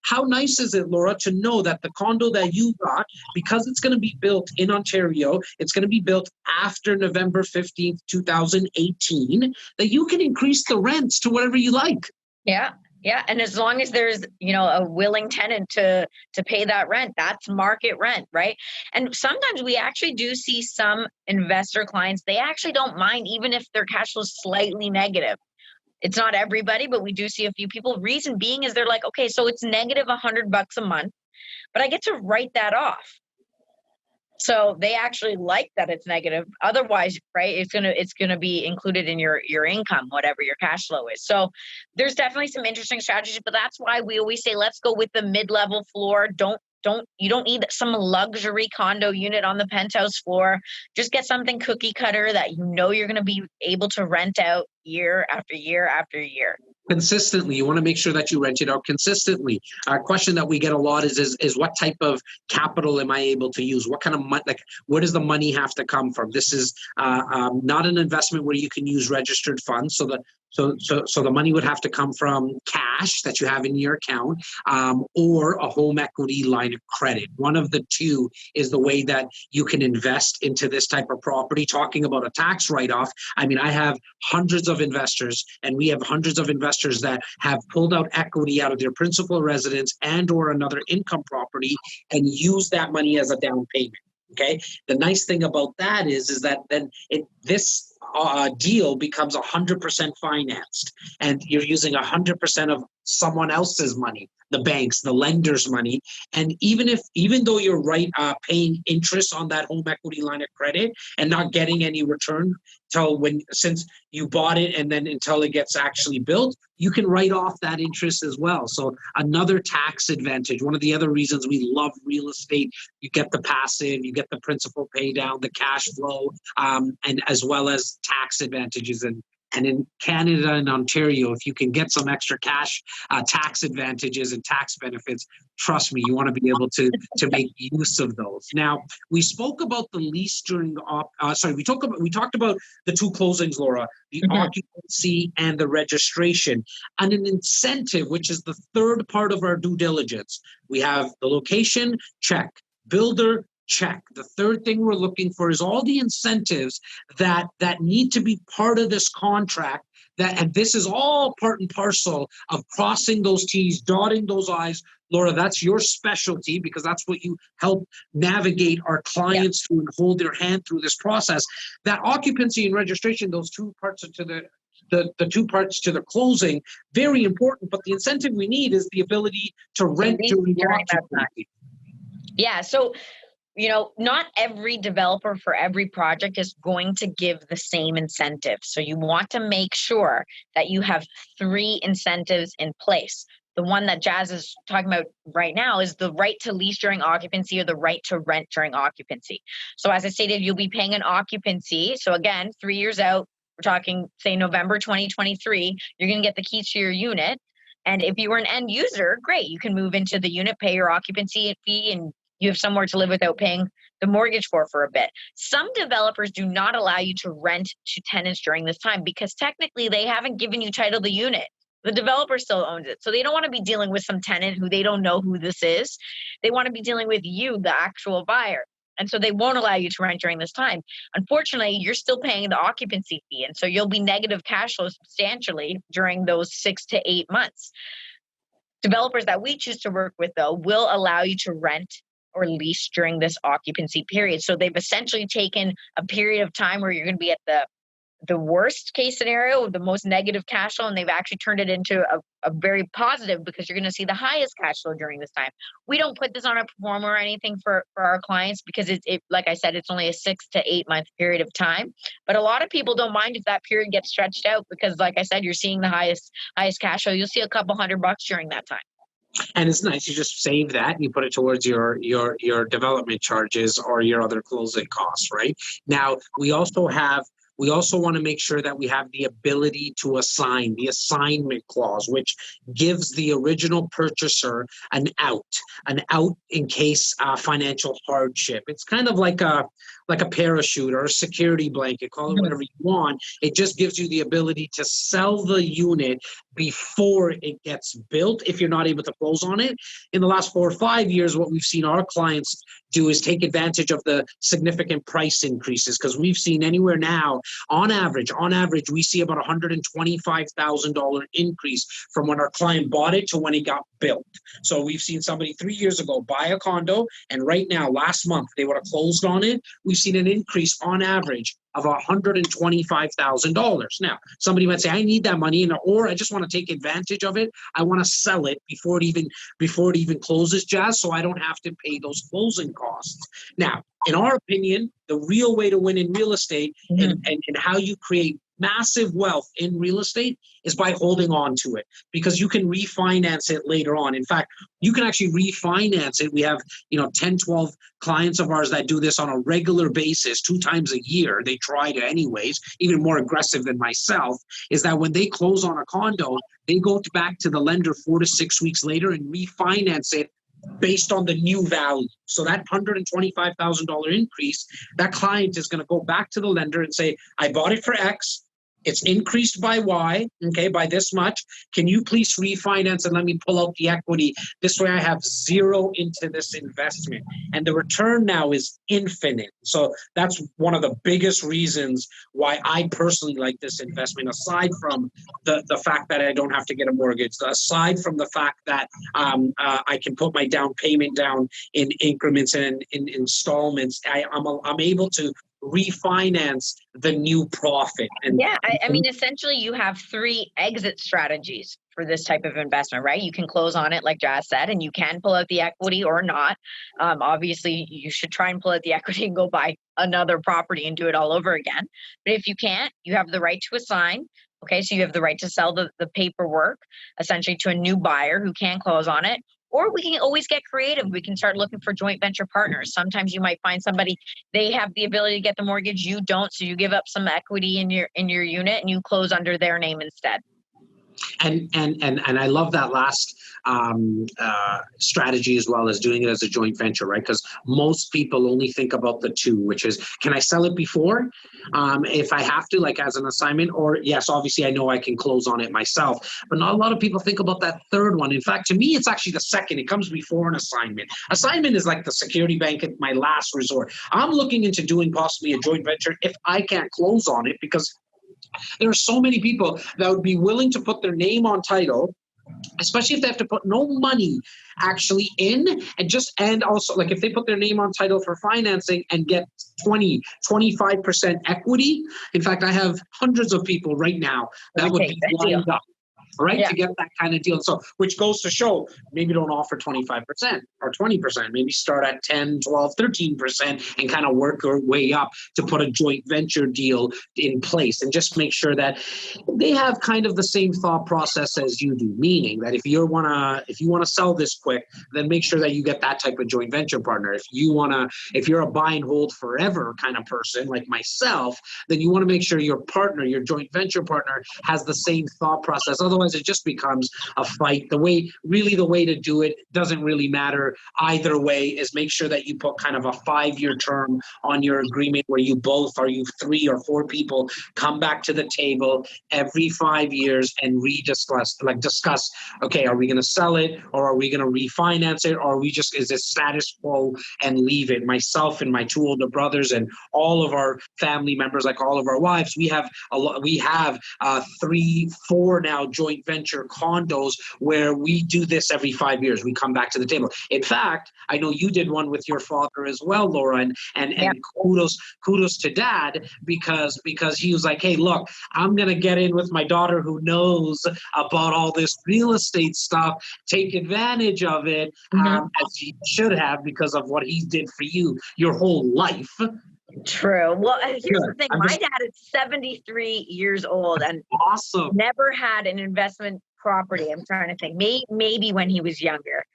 How nice is it, Laura, to know that the condo that you got, because it's going to be built in Ontario, it's going to be built after November 15th, 2018, that you can increase the rents to whatever you like. Yeah. Yeah. And as long as there's, a willing tenant to pay that rent, that's market rent, right? And sometimes we actually do see some investor clients, they actually don't mind even if their cash flow is slightly negative. It's not everybody, but we do see a few people. Reason being is they're like, okay, so it's negative $100 a month, but I get to write that off. So they actually like that it's negative. Otherwise, right, it's gonna be included in your income, whatever your cash flow is. So there's definitely some interesting strategies, but that's why we always say let's go with the mid-level floor. You don't need some luxury condo unit on the penthouse floor. Just get something cookie cutter that you're going to be able to rent out year after year after year. Consistently. You want to make sure that you rent it out consistently. A question that we get a lot is what type of capital am I able to use? What kind of money, where does the money have to come from? This is not an investment where you can use registered funds. So the money would have to come from cash that you have in your account, or a home equity line of credit. One of the two is the way that you can invest into this type of property. Talking about a tax write-off, I mean, I have hundreds of investors, and we have hundreds of investors that have pulled out equity out of their principal residence and or another income property and use that money as a down payment. Okay. The nice thing about that is that then this deal becomes 100% financed, and you're using 100% of someone else's money, the banks, the lender's money. And even though you're paying interest on that home equity line of credit and not getting any return since you bought it and then until it gets actually built, you can write off that interest as well. So another tax advantage. One of the other reasons we love real estate, you get the passive, you get the principal pay down, the cash flow, and as well as tax advantages. And in Canada and Ontario, if you can get some extra cash, tax advantages and tax benefits, trust me, you want to be able to make use of those. Now, we spoke about the lease during we talked about the two closings, Laura, the occupancy and the registration, and an incentive, which is the third part of our due diligence. We have the location, check. Builder, check. The third thing we're looking for is all the incentives that need to be part of this contract. And this is all part and parcel of crossing those T's, dotting those I's. Laura, that's your specialty because that's what you help navigate our clients through and hold their hand through this process. That occupancy and registration, those two parts to the two parts to the closing, very important. But the incentive we need is the ability to rent during occupancy. Yeah. So, not every developer for every project is going to give the same incentive. So you want to make sure that you have 3 incentives in place. The one that Jazz is talking about right now is the right to lease during occupancy or the right to rent during occupancy. So as I stated, you'll be paying an occupancy. So again, 3 years out, we're talking, say, November 2023, you're going to get the keys to your unit. And if you were an end user, great, you can move into the unit, pay your occupancy fee, and you have somewhere to live without paying the mortgage for a bit. Some developers do not allow you to rent to tenants during this time because technically they haven't given you title to the unit. The developer still owns it. So they don't want to be dealing with some tenant who they don't know who this is. They want to be dealing with you, the actual buyer. And so they won't allow you to rent during this time. Unfortunately, you're still paying the occupancy fee. And so you'll be negative cash flow substantially during those 6 to 8 months. Developers that we choose to work with, though, will allow you to rent or lease during this occupancy period. So they've essentially taken a period of time where you're going to be at the the worst case scenario, the most negative cash flow, and they've actually turned it into a very positive, because you're going to see the highest cash flow during this time. We don't put this on a performer or anything for our clients, because it like I said, it's only a 6 to 8 month period of time. But a lot of people don't mind if that period gets stretched out, because like I said, you're seeing the highest cash flow. You'll see a couple $100 during that time. And it's nice. You just save that and you put it towards your development charges or your other closing costs, right? Now, we also want to make sure that we have the ability to assign, the assignment clause, which gives the original purchaser an out in case financial hardship. It's kind of like a parachute or a security blanket, call it whatever you want. It just gives you the ability to sell the unit before it gets built if you're not able to close on it. In the last 4 or 5 years, what we've seen our clients do is take advantage of the significant price increases, because we've seen anywhere now, on average, we see about $125,000 increase from when our client bought it to when it got built. So we've seen somebody 3 years ago buy a condo, and right now, last month, they would have closed on it. We've seen an increase on average of $125,000. Now, somebody might say, I need that money, or I just want to take advantage of it. I want to sell it before it even closes, Jazz, so I don't have to pay those closing costs. Now, in our opinion, the real way to win in real estate and how you create massive wealth in real estate is by holding on to it, because you can refinance it later on. In fact, you can actually refinance it. We have 10, 12 clients of ours that do this on a regular basis, 2 times a year. They try to anyways, even more aggressive than myself, is that when they close on a condo, they go back to the lender 4 to 6 weeks later and refinance it based on the new value. So that $125,000 increase, that client is going to go back to the lender and say, I bought it for X. It's increased by Y, okay, by this much. Can you please refinance and let me pull out the equity? This way I have zero into this investment. And the return now is infinite. So that's one of the biggest reasons why I personally like this investment, aside from the fact that I don't have to get a mortgage, aside from the fact that I can put my down payment down in increments and in installments. I'm able to refinance the new profit. And I mean, essentially you have 3 exit strategies for this type of investment, right? You can close on it, like Jazz said, and you can pull out the equity or not. Obviously, you should try and pull out the equity and go buy another property and do it all over again. But if you can't, you have the right to assign. Okay, so you have the right to sell the paperwork essentially to a new buyer who can close on it. Or we can always get creative. We can start looking for joint venture partners. Sometimes you might find somebody, they have the ability to get the mortgage, you don't. So you give up some equity in your unit and you close under their name instead. And I love that last strategy, as well as doing it as a joint venture, right? Because most people only think about the 2, which is, can I sell it before? If I have to, like as an assignment, or yes, obviously I know I can close on it myself, but not a lot of people think about that third one. In fact, to me, it's actually the second. It comes before an assignment. Assignment is like the security blanket, my last resort. I'm looking into doing possibly a joint venture if I can't close on it, because there are so many people that would be willing to put their name on title, especially if they have to put no money actually in, and also like if they put their name on title for financing and get 25% equity. In fact, I have hundreds of people right now that would be lined up, right, to get that kind of deal. So, which goes to show, maybe don't offer 25% or 20%, maybe start at 10, 12, 13% and kind of work your way up to put a joint venture deal in place, and just make sure that they have kind of the same thought process as you do, meaning that if you want to sell this quick, then make sure that you get that type of joint venture partner. If you're a buy and hold forever kind of person like myself, then you want to make sure your partner, your joint venture partner, has the same thought process. Otherwise, it just becomes a fight. The way to do it doesn't really matter either way, is make sure that you put kind of a 5-year term on your agreement where you 3 or 4 people come back to the table every 5 years and discuss, okay, are we going to sell it, or are we going to refinance it, or is it status quo and leave it? Myself and my 2 older brothers and all of our family members, like all of our wives, we have 3, 4 now joint joint venture condos where we do this every 5 years. We come back to the table. In fact, I know you did one with your father as well, Laura, and kudos to Dad because he was like, hey, look, I'm gonna get in with my daughter who knows about all this real estate stuff, take advantage of it, as he should have because of what he did for you your whole life. True. Well, here's the thing. My dad is 73 years old and awesome. Never had an investment property. I'm trying to think. Maybe when he was younger,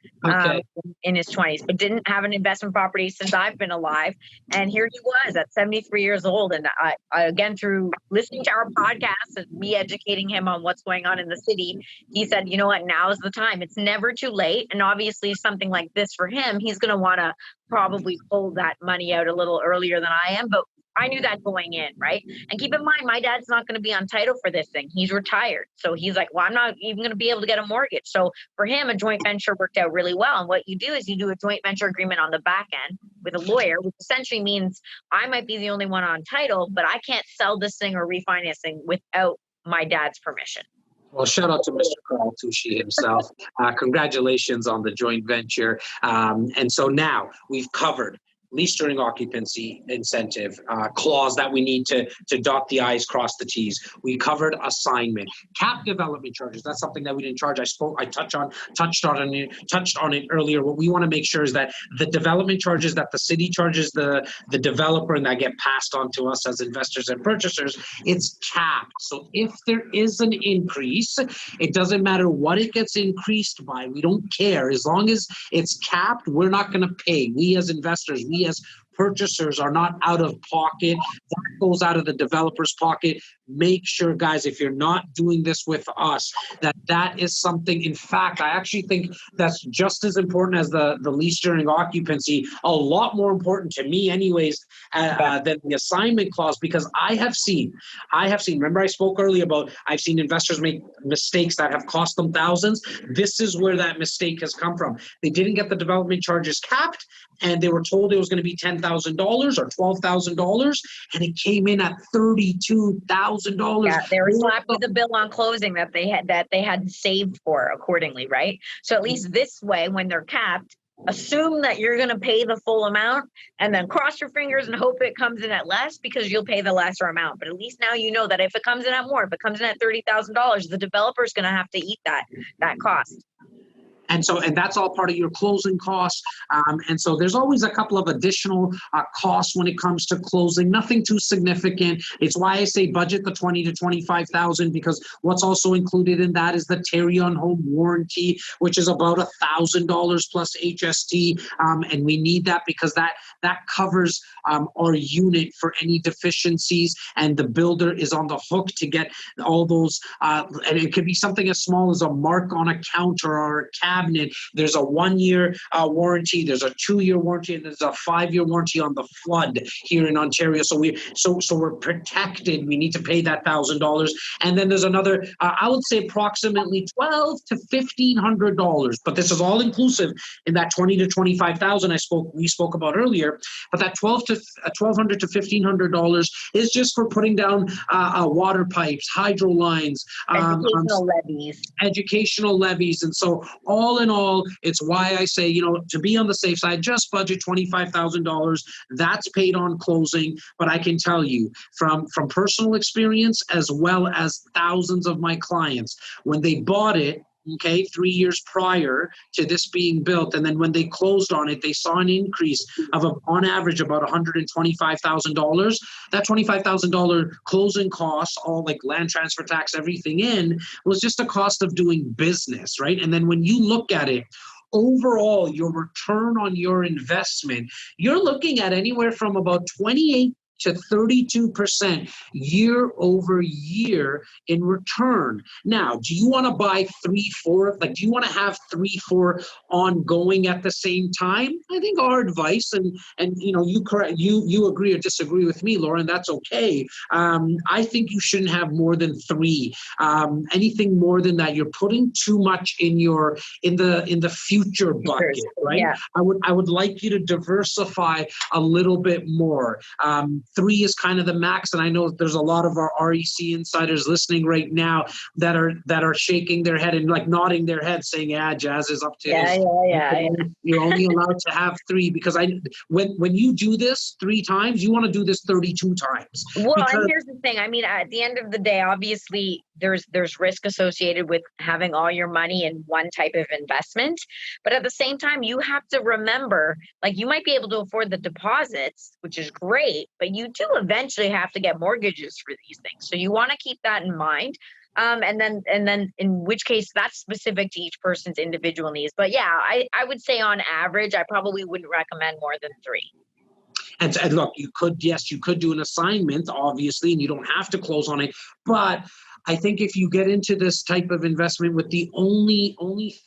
in his 20s, but didn't have an investment property since I've been alive. And here he was at 73 years old. And I again, through listening to our podcast and me educating him on what's going on in the city, he said, you know what, now is the time. It's never too late. And obviously something like this for him, he's going to want to probably pull that money out a little earlier than I am. But I knew that going in, right? And keep in mind, my dad's not going to be on title for this thing. He's retired. So he's like, well, I'm not even going to be able to get a mortgage. So for him, a joint venture worked out really well. And what you do is you do a joint venture agreement on the back end with a lawyer, which essentially means I might be the only one on title, but I can't sell this thing or refinancing without my dad's permission. Well, shout out to Mr. Carl Tucci himself. Congratulations on the joint venture. And so now we've covered lease during occupancy incentive clause that we need to dot the I's, cross the T's. We covered assignment, cap development charges. That's something that we didn't charge. I touched on it earlier. What we want to make sure is that the development charges that the city charges the developer and that get passed on to us as investors and purchasers, it's capped. So if there is an increase, it doesn't matter what it gets increased by. We don't care. As long as it's capped, we're not going to pay. We as investors, we as purchasers are not out of pocket. That goes out of the developer's pocket. Make sure, guys, if you're not doing this with us, that is something. In fact, I actually think that's just as important as the lease during occupancy, a lot more important to me anyways, than the assignment clause, because I have seen, remember I spoke earlier about, I've seen investors make mistakes that have cost them thousands. This is where that mistake has come from. They didn't get the development charges capped, and they were told it was going to be $10,000 or $12,000, and it came in at $32,000. Yeah, they were slapped with a bill on closing that they had saved for accordingly, right? So at least this way, when they're capped, assume that you're going to pay the full amount, and then cross your fingers and hope it comes in at less, because you'll pay the lesser amount. But at least now you know that if it comes in at more, if it comes in at $30,000, the developer is going to have to eat that cost. And that's all part of your closing costs. And so there's always a couple of additional costs when it comes to closing, nothing too significant. It's why I say budget the $20,000 to $25,000, because what's also included in that is the Terry on home warranty, which is about $1,000 plus HST. And we need that because that covers our unit for any deficiencies, and the builder is on the hook to get all those. And it could be something as small as a mark on a counter or a cabinet. There's a 1-year warranty, there's a 2-year warranty, and there's a 5-year warranty on the flood here in Ontario. So we're protected. We need to pay that $1,000, and then there's another. I would say approximately $1,200 to $1,500, but this is all inclusive in that $20,000 to $25,000 we spoke about earlier. But that $1,200 to $1,500 is just for putting down water pipes, hydro lines, educational levies, and so all in all, it's why I say, to be on the safe side, just budget $25,000. That's paid on closing. But I can tell you from personal experience, as well as thousands of my clients, when they bought it, 3 years prior to this being built, and then when they closed on it, they saw an increase of on average about $125,000. That $25,000 closing costs, all like land transfer tax, everything in, was just a cost of doing business, right? And then when you look at it, overall, your return on your investment, you're looking at anywhere from about 28 to 32% year over year in return. Now, do you want to buy 3-4? Do you want to have 3-4 ongoing at the same time? I think our advice, and you agree or disagree with me, Lauren, that's okay. I think you shouldn't have more than 3. Anything more than that, you're putting too much in the future bucket, right? Yeah. I would like you to diversify a little bit more. 3 is kind of the max. And I know there's a lot of our REC insiders listening right now that are shaking their head and like nodding their head saying, yeah, Jazz is up to You're only allowed to have 3 because when you do this 3 times, you want to do this 32 times. Well, and here's the thing. I mean, at the end of the day, obviously there's risk associated with having all your money in one type of investment. But at the same time, you have to remember, like, you might be able to afford the deposits, which is great, but you do eventually have to get mortgages for these things. So you want to keep that in mind. And then in which case that's specific to each person's individual needs. But yeah, I would say on average, I probably wouldn't recommend more than 3. And look, you could do an assignment, obviously, and you don't have to close on it. But I think if you get into this type of investment with the only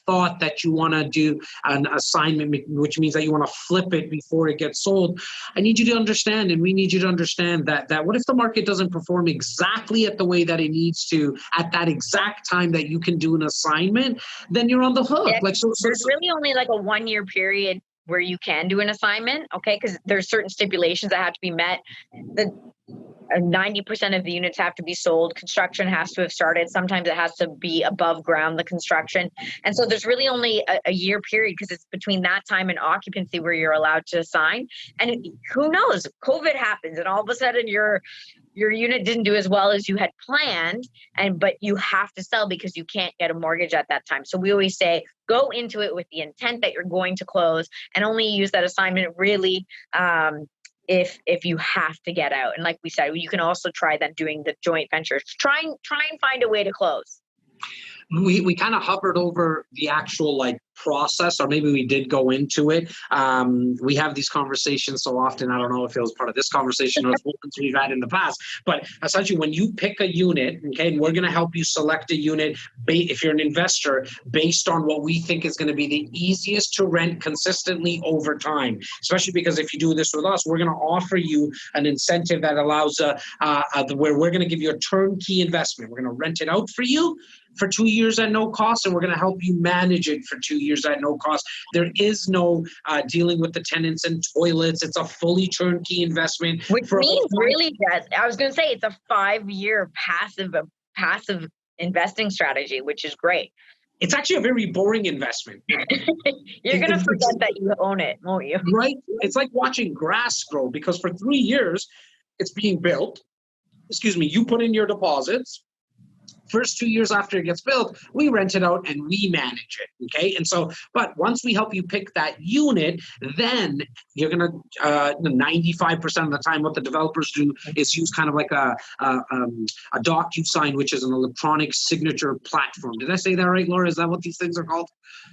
thought that you want to do an assignment, which means that you want to flip it before it gets sold, I need you to understand, and we need you to understand that what if the market doesn't perform exactly at the way that it needs to at that exact time that you can do an assignment, then you're on the hook. Yeah, there's really only like a 1-year period where you can do an assignment, okay? Because there's certain stipulations that have to be met. 90% of the units have to be sold. Construction has to have started. Sometimes it has to be above ground, the construction. And so there's really only a year period because it's between that time and occupancy where you're allowed to assign. And who knows, COVID happens and all of a sudden your unit didn't do as well as you had planned, but you have to sell because you can't get a mortgage at that time. So we always say, go into it with the intent that you're going to close and only use that assignment really if you have to get out. And like we said, you can also try then doing the joint ventures. Try and find a way to close. We kind of hovered over the actual like process, or maybe we did go into it. We have these conversations so often. I don't know if it was part of this conversation or ones we've had in the past, but essentially when you pick a unit, okay, and we're going to help you select a unit if you're an investor based on what we think is going to be the easiest to rent consistently over time, especially because if you do this with us, we're going to offer you an incentive that allows where we're going to give you a turnkey investment. We're going to rent it out for you for 2 years at no cost, and we're going to help you manage it for 2 years at no cost. There is no dealing with the tenants and toilets. It's a fully turnkey investment. Which means really, I was going to say it's a 5-year passive investing strategy, which is great. It's actually a very boring investment. You're going to forget that you own it, won't you? Right? It's like watching grass grow because for 3 years, it's being built. You put in your deposits. First 2 years after it gets built, we rent it out and we manage it. Okay. And so, but once we help you pick that unit, then you're going to, 95% of the time, what the developers do is use kind of like a DocuSign, which is an electronic signature platform. Did I say that right, Laura? Is that what these things are called?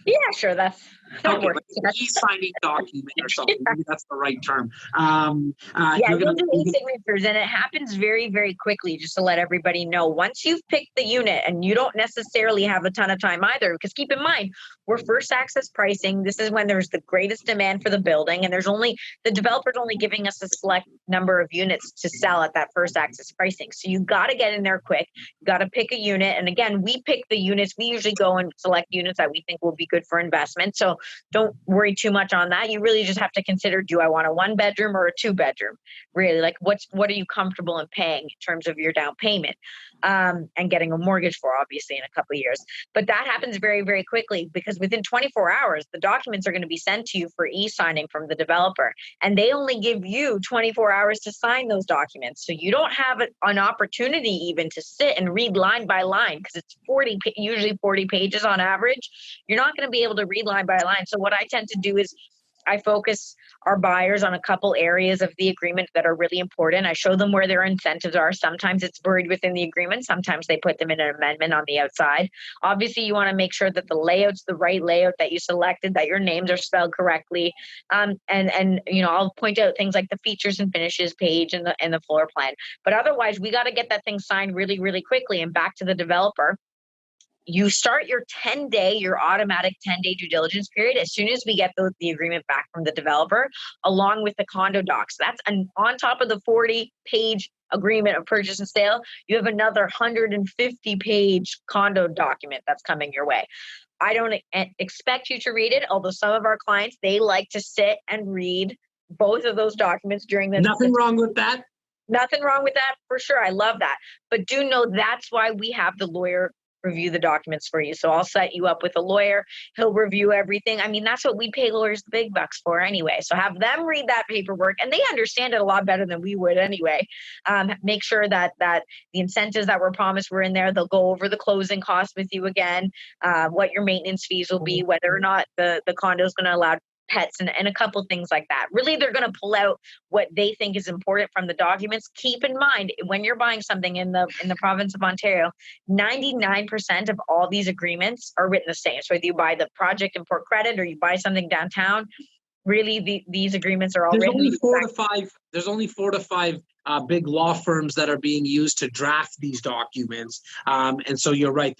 Yeah, sure. That okay, like e-signing document or something. Maybe that's the right term. You'll do e-signatures, and it happens very, very quickly, just to let everybody know. Once you've picked the unit, and you don't necessarily have a ton of time either, because keep in mind, we're first access pricing. This is when there's the greatest demand for the building, and the developer's only giving us a select number of units to sell at that first access pricing. So you got to get in there quick. You got to pick a unit. And again, we pick the units. We usually go and select units that we think will be good for investment. So don't worry too much on that. You really just have to consider, do I want a 1-bedroom or a 2-bedroom? Really, like what are you comfortable in paying in terms of your down payment and getting a mortgage for, obviously, in a couple of years. But that happens very, very quickly because within 24 hours, the documents are going to be sent to you for e-signing from the developer. And they only give you 24 hours to sign those documents. So you don't have an opportunity even to sit and read line by line because it's usually 40 pages on average. You're not going to be able to read line by line. So what I tend to do is I focus our buyers on a couple areas of the agreement that are really important. I show them where their incentives are. Sometimes it's buried within the agreement. Sometimes they put them in an amendment on the outside. Obviously, you want to make sure that the layout's the right layout that you selected, that your names are spelled correctly. And I'll point out things like the features and finishes page and the floor plan. But otherwise, we got to get that thing signed really, really quickly and back to the developer. You start your automatic 10-day due diligence period as soon as we get the agreement back from the developer, along with the condo docs. That's on top of the 40-page agreement of purchase and sale. You have another 150-page condo document that's coming your way. I don't expect you to read it, although some of our clients, they like to sit and read both of those documents during the... Nothing wrong with that. Nothing wrong with that, for sure. I love that. But do know that's why we have the lawyer review the documents for you. So I'll set you up with a lawyer. He'll review everything. I mean, that's what we pay lawyers the big bucks for anyway. So have them read that paperwork, and they understand it a lot better than we would anyway. Make sure that the incentives that were promised were in there. They'll go over the closing costs with you again, what your maintenance fees will be, whether or not the condo is going to allow pets, and a couple things like that. Really, they're going to pull out what they think is important from the documents. Keep in mind, when you're buying something in the province of Ontario, 99% of all these agreements are written the same. So whether you buy the project in Port Credit or you buy something downtown, really these agreements are all There's written. There's only four to five big law firms that are being used to draft these documents. And so you're right,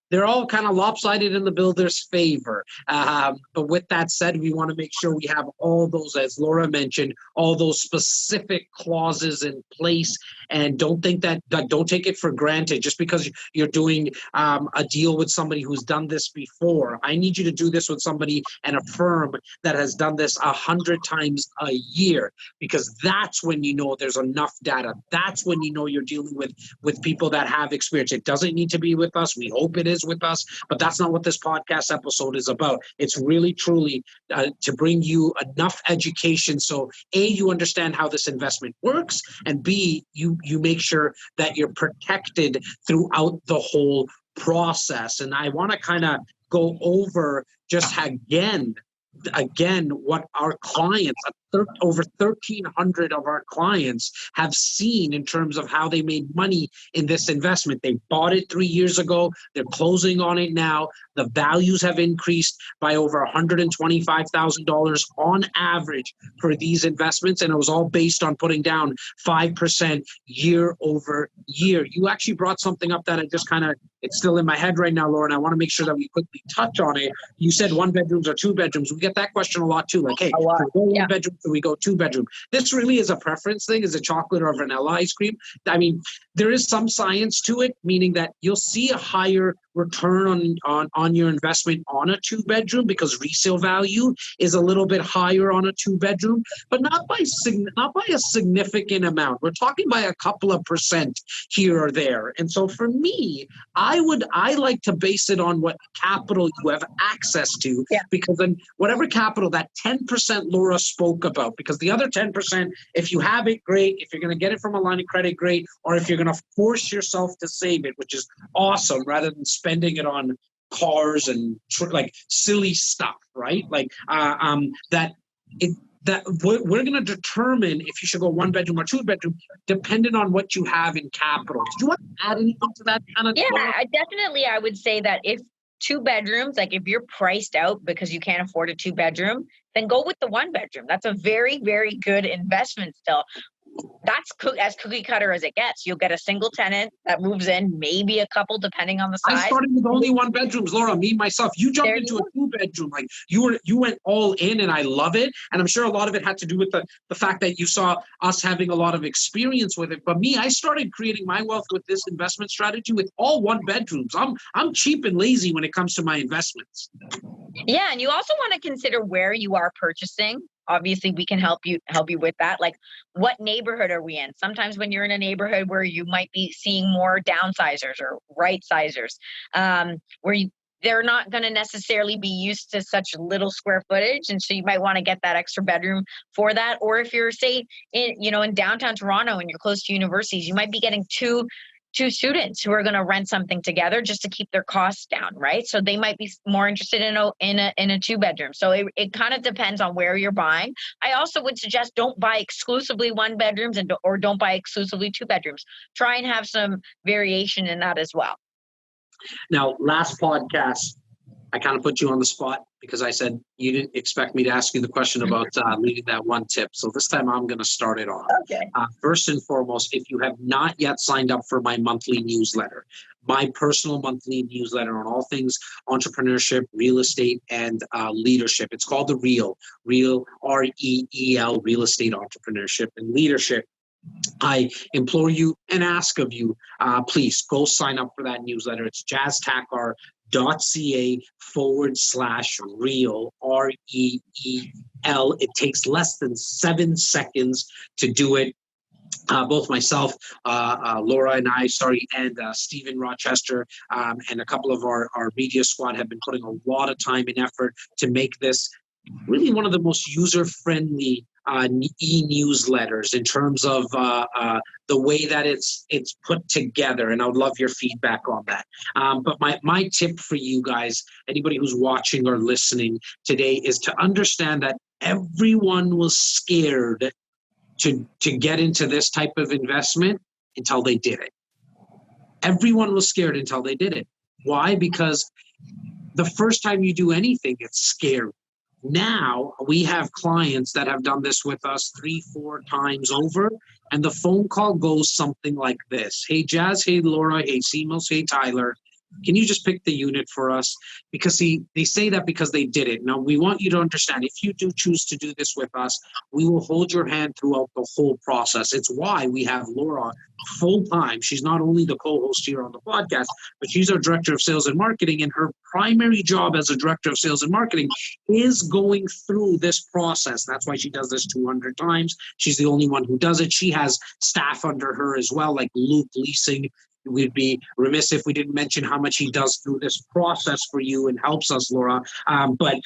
they're all kind of lopsided in the builder's favor. But with that said, we want to make sure we have all those, as Laura mentioned, all those specific clauses in place. And don't think don't take it for granted just because you're doing a deal with somebody who's done this before. I need you to do this with somebody and a firm that has done this 100 times a year, because that's when you know there's enough data. That's when you know you're dealing with people that have experience. It doesn't need to be with us. We hope it is with us, but that's not what this podcast episode is about. It's really, truly to bring you enough education so A, you understand how this investment works, and B, you make sure that you're protected throughout the whole process. And I want to kind of go over just again what our clients, over 1,300 of our clients, have seen in terms of how they made money in this investment. They bought it 3 years ago. They're closing on it now. The values have increased by over $125,000 on average for these investments, and it was all based on putting down 5% year over year. You actually brought something up that it's still in my head right now, Lauren. I want to make sure that we quickly touch on it. You said 1 bedrooms or 2 bedrooms. We get that question a lot too. Like, hey, should we go 1 bedroom? Should we go 2 bedroom? This really is a preference thing. Is it chocolate or vanilla ice cream? I mean, there is some science to it, meaning that you'll see a higher return on your investment on a 2 bedroom because resale value is a little bit higher on a 2 bedroom, but not by a significant amount. We're talking by a couple of percent here or there. And so for me, I like to base it on what capital you have access to, because then whatever capital, that 10% Laura spoke about, because the other 10%, if you have it, great. If you're going to get it from a line of credit, great. Or if you're going to force yourself to save it, which is awesome, rather than spending it on cars and like silly stuff, right? Like that we're going to determine if you should go 1 bedroom or 2 bedroom, depending on what you have in capital. Do you want to add anything to that kind of? Yeah, I would say that if 2 bedrooms, like if you're priced out because you can't afford a 2 bedroom, then go with the 1 bedroom. That's a very, very good investment still. That's as cookie cutter as it gets. You'll get a single tenant that moves in, maybe a couple, depending on the size. I started with only 1 bedrooms, Laura, me, myself. You jumped into a 2 bedroom. Like you went all in, and I love it. And I'm sure a lot of it had to do with the fact that you saw us having a lot of experience with it. But me, I started creating my wealth with this investment strategy with all 1 bedrooms. I'm cheap and lazy when it comes to my investments. Yeah, and you also want to consider where you are purchasing. Obviously, we can help you with that. Like, what neighborhood are we in? Sometimes when you're in a neighborhood where you might be seeing more downsizers or right-sizers, where they're not going to necessarily be used to such little square footage, and so you might want to get that extra bedroom for that. Or if you're, say, in downtown Toronto and you're close to universities, you might be getting two students who are going to rent something together just to keep their costs down, right? So they might be more interested in a 2 bedroom. So it kind of depends on where you're buying. I also would suggest don't buy exclusively 1 bedrooms or don't buy exclusively 2 bedrooms. Try and have some variation in that as well. Now, last podcast, I kind of put you on the spot because I said you didn't expect me to ask you the question about leaving that 1 tip. So this time I'm going to start it off. Okay. First and foremost, if you have not yet signed up for my monthly newsletter, my personal monthly newsletter on all things entrepreneurship, real estate, and leadership. It's called the REAL, REEL, Real Estate Entrepreneurship and Leadership. I implore you and ask of you, please go sign up for that newsletter. It's jazztakhar.ca/real, REEL. It takes less than 7 seconds to do it. both myself, Laura and I, and Stephen Rochester, and a couple of our media squad have been putting a lot of time and effort to make this really one of the most user-friendly e-newsletters in terms of the way that it's put together, and I would love your feedback on that. But my tip for you guys, anybody who's watching or listening today, is to understand that everyone was scared to get into this type of investment until they did it. Everyone was scared until they did it. Why? Because the first time you do anything, it's scary. Now we have clients that have done this with us 3-4 times over, and the phone call goes something like this. Hey, Jazz. Hey, Laura. Hey, Seamos. Hey, Tyler. Can you just pick the unit for us? Because they say that because they did it. Now, we want you to understand, if you do choose to do this with us, we will hold your hand throughout the whole process. It's why we have Laura full-time. She's not only the co-host here on the podcast, but she's our Director of Sales and Marketing, and her primary job as a Director of Sales and Marketing is going through this process. That's why she does this 200 times. She's the only one who does it. She has staff under her as well, like Luke Leasing. We'd be remiss if we didn't mention how much he does through this process for you and helps us, Laura. But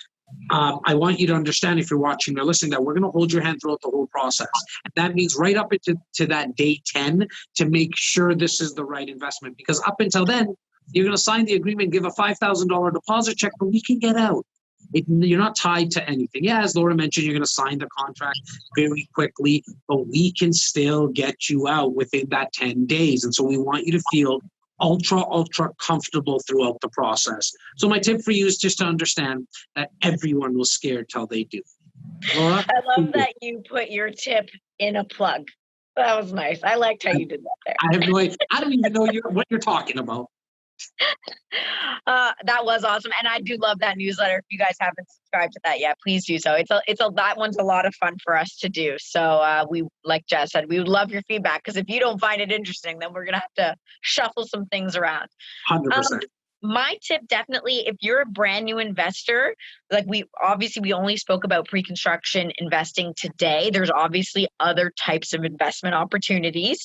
I want you to understand, if you're watching or listening, that we're going to hold your hand throughout the whole process. And that means right up into that day 10 to make sure this is the right investment. Because up until then, you're going to sign the agreement, give a $5,000 deposit check, but we can get out. You're not tied to anything. Yeah, as Laura mentioned, you're going to sign the contract very quickly, but we can still get you out within that 10 days. And so we want you to feel ultra comfortable throughout the process. So my tip for you is just to understand that everyone was scared till they do. Laura? I love that you put your tip in a plug. That was nice. I liked how you did that there. I have no idea. I don't even know what you're talking about. That was awesome, and I do love that newsletter. If you guys haven't subscribed to that yet, please do so. That one's a lot of fun for us to do. So we, like Jess said, we would love your feedback, because if you don't find it interesting, then we're gonna have to shuffle some things around. 100%. My tip, definitely, if you're a brand new investor, like we only spoke about pre-construction investing today. There's obviously other types of investment opportunities.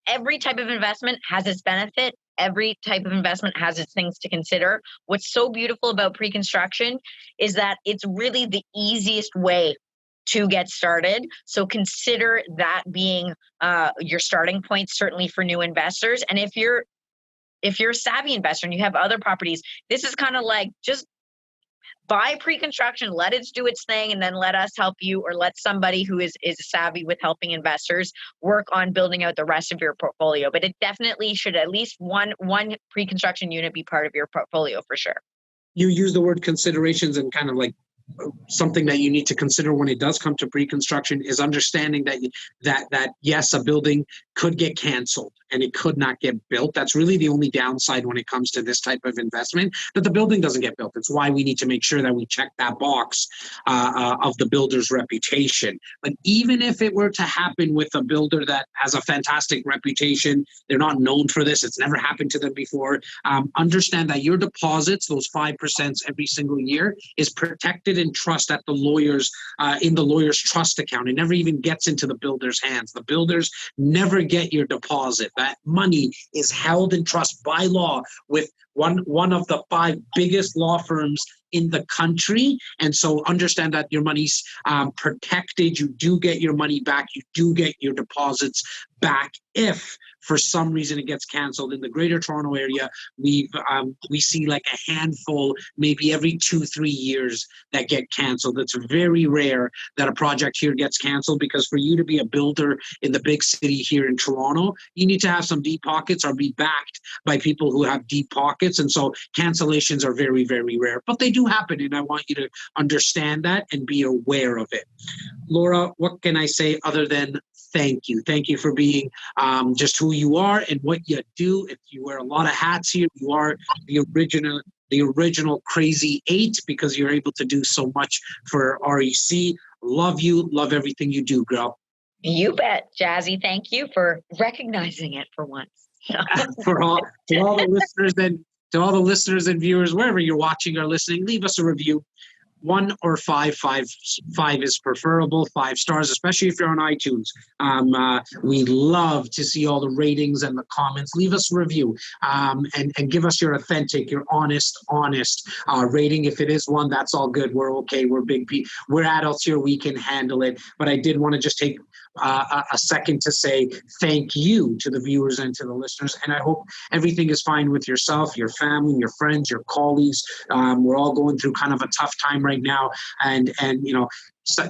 Every type of investment has its benefit. Every type of investment has its things to consider. What's so beautiful about pre-construction is that it's really the easiest way to get started. So consider that being your starting point, certainly for new investors. And if you're a savvy investor and you have other properties, this is kind of like, just buy pre-construction, let it do its thing, and then let us help you, or let somebody who is savvy with helping investors work on building out the rest of your portfolio. But it definitely should at least one pre-construction unit be part of your portfolio for sure. You use the word considerations, and kind of like something that you need to consider when it does come to pre-construction is understanding that yes, a building could get canceled and it could not get built. That's really the only downside when it comes to this type of investment, that the building doesn't get built. It's why we need to make sure that we check that box of the builder's reputation. But even if it were to happen with a builder that has a fantastic reputation, they're not known for this, it's never happened to them before, understand that your deposits, those 5% every single year, is protected in trust at the lawyer's in the lawyer's trust account. It never even gets into the builder's hands. The builders never get your deposit. That money is held in trust by law with one of the 5 biggest law firms in the country. And so understand that your money's protected. You do get your money back. You do get your deposits back if for some reason it gets canceled. In the Greater Toronto area, we see like a handful, maybe every 2-3 years, that get canceled. It's very rare that a project here gets canceled, because for you to be a builder in the big city here in Toronto, you need to have some deep pockets or be backed by people who have deep pockets. And so cancellations are very, very rare, but they do happen. And I want you to understand that and be aware of it. Laura, what can I say other than thank you? Thank you for being just who you are and what you do. If you wear a lot of hats here, you are the original Crazy 8, because you're able to do so much for REC. Love you. Love everything you do, girl. You bet, Jazzy. Thank you for recognizing it for once. To all the listeners and viewers, wherever you're watching or listening, leave us a review. 1 or 5. Five is preferable. 5 stars, especially if you're on iTunes. We love to see all the ratings and the comments. Leave us a review and give us your authentic, your honest rating. If it is 1, that's all good. We're okay. We're adults here. We can handle it. But I did want to just take a second to say thank you to the viewers and to the listeners. And I hope everything is fine with yourself, your family, your friends, your colleagues. We're all going through kind of a tough time right now. And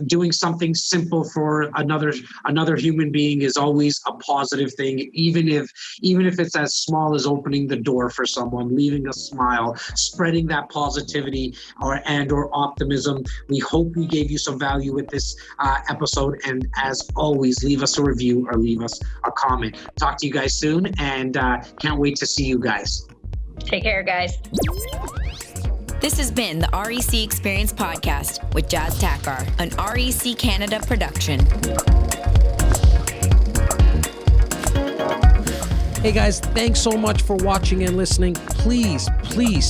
doing something simple for another human being is always a positive thing, even if it's as small as opening the door for someone, leaving a smile, spreading that positivity or optimism. We hope we gave you some value with this episode, and as always, leave us a review or leave us a comment. Talk to you guys soon, and can't wait to see you guys. Take care, guys. This has been the REC Experience Podcast with Jazz Takhar, an REC Canada production. Hey guys, thanks so much for watching and listening. Please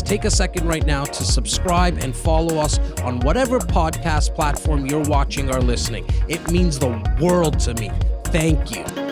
take a second right now to subscribe and follow us on whatever podcast platform you're watching or listening. It means the world to me. Thank you.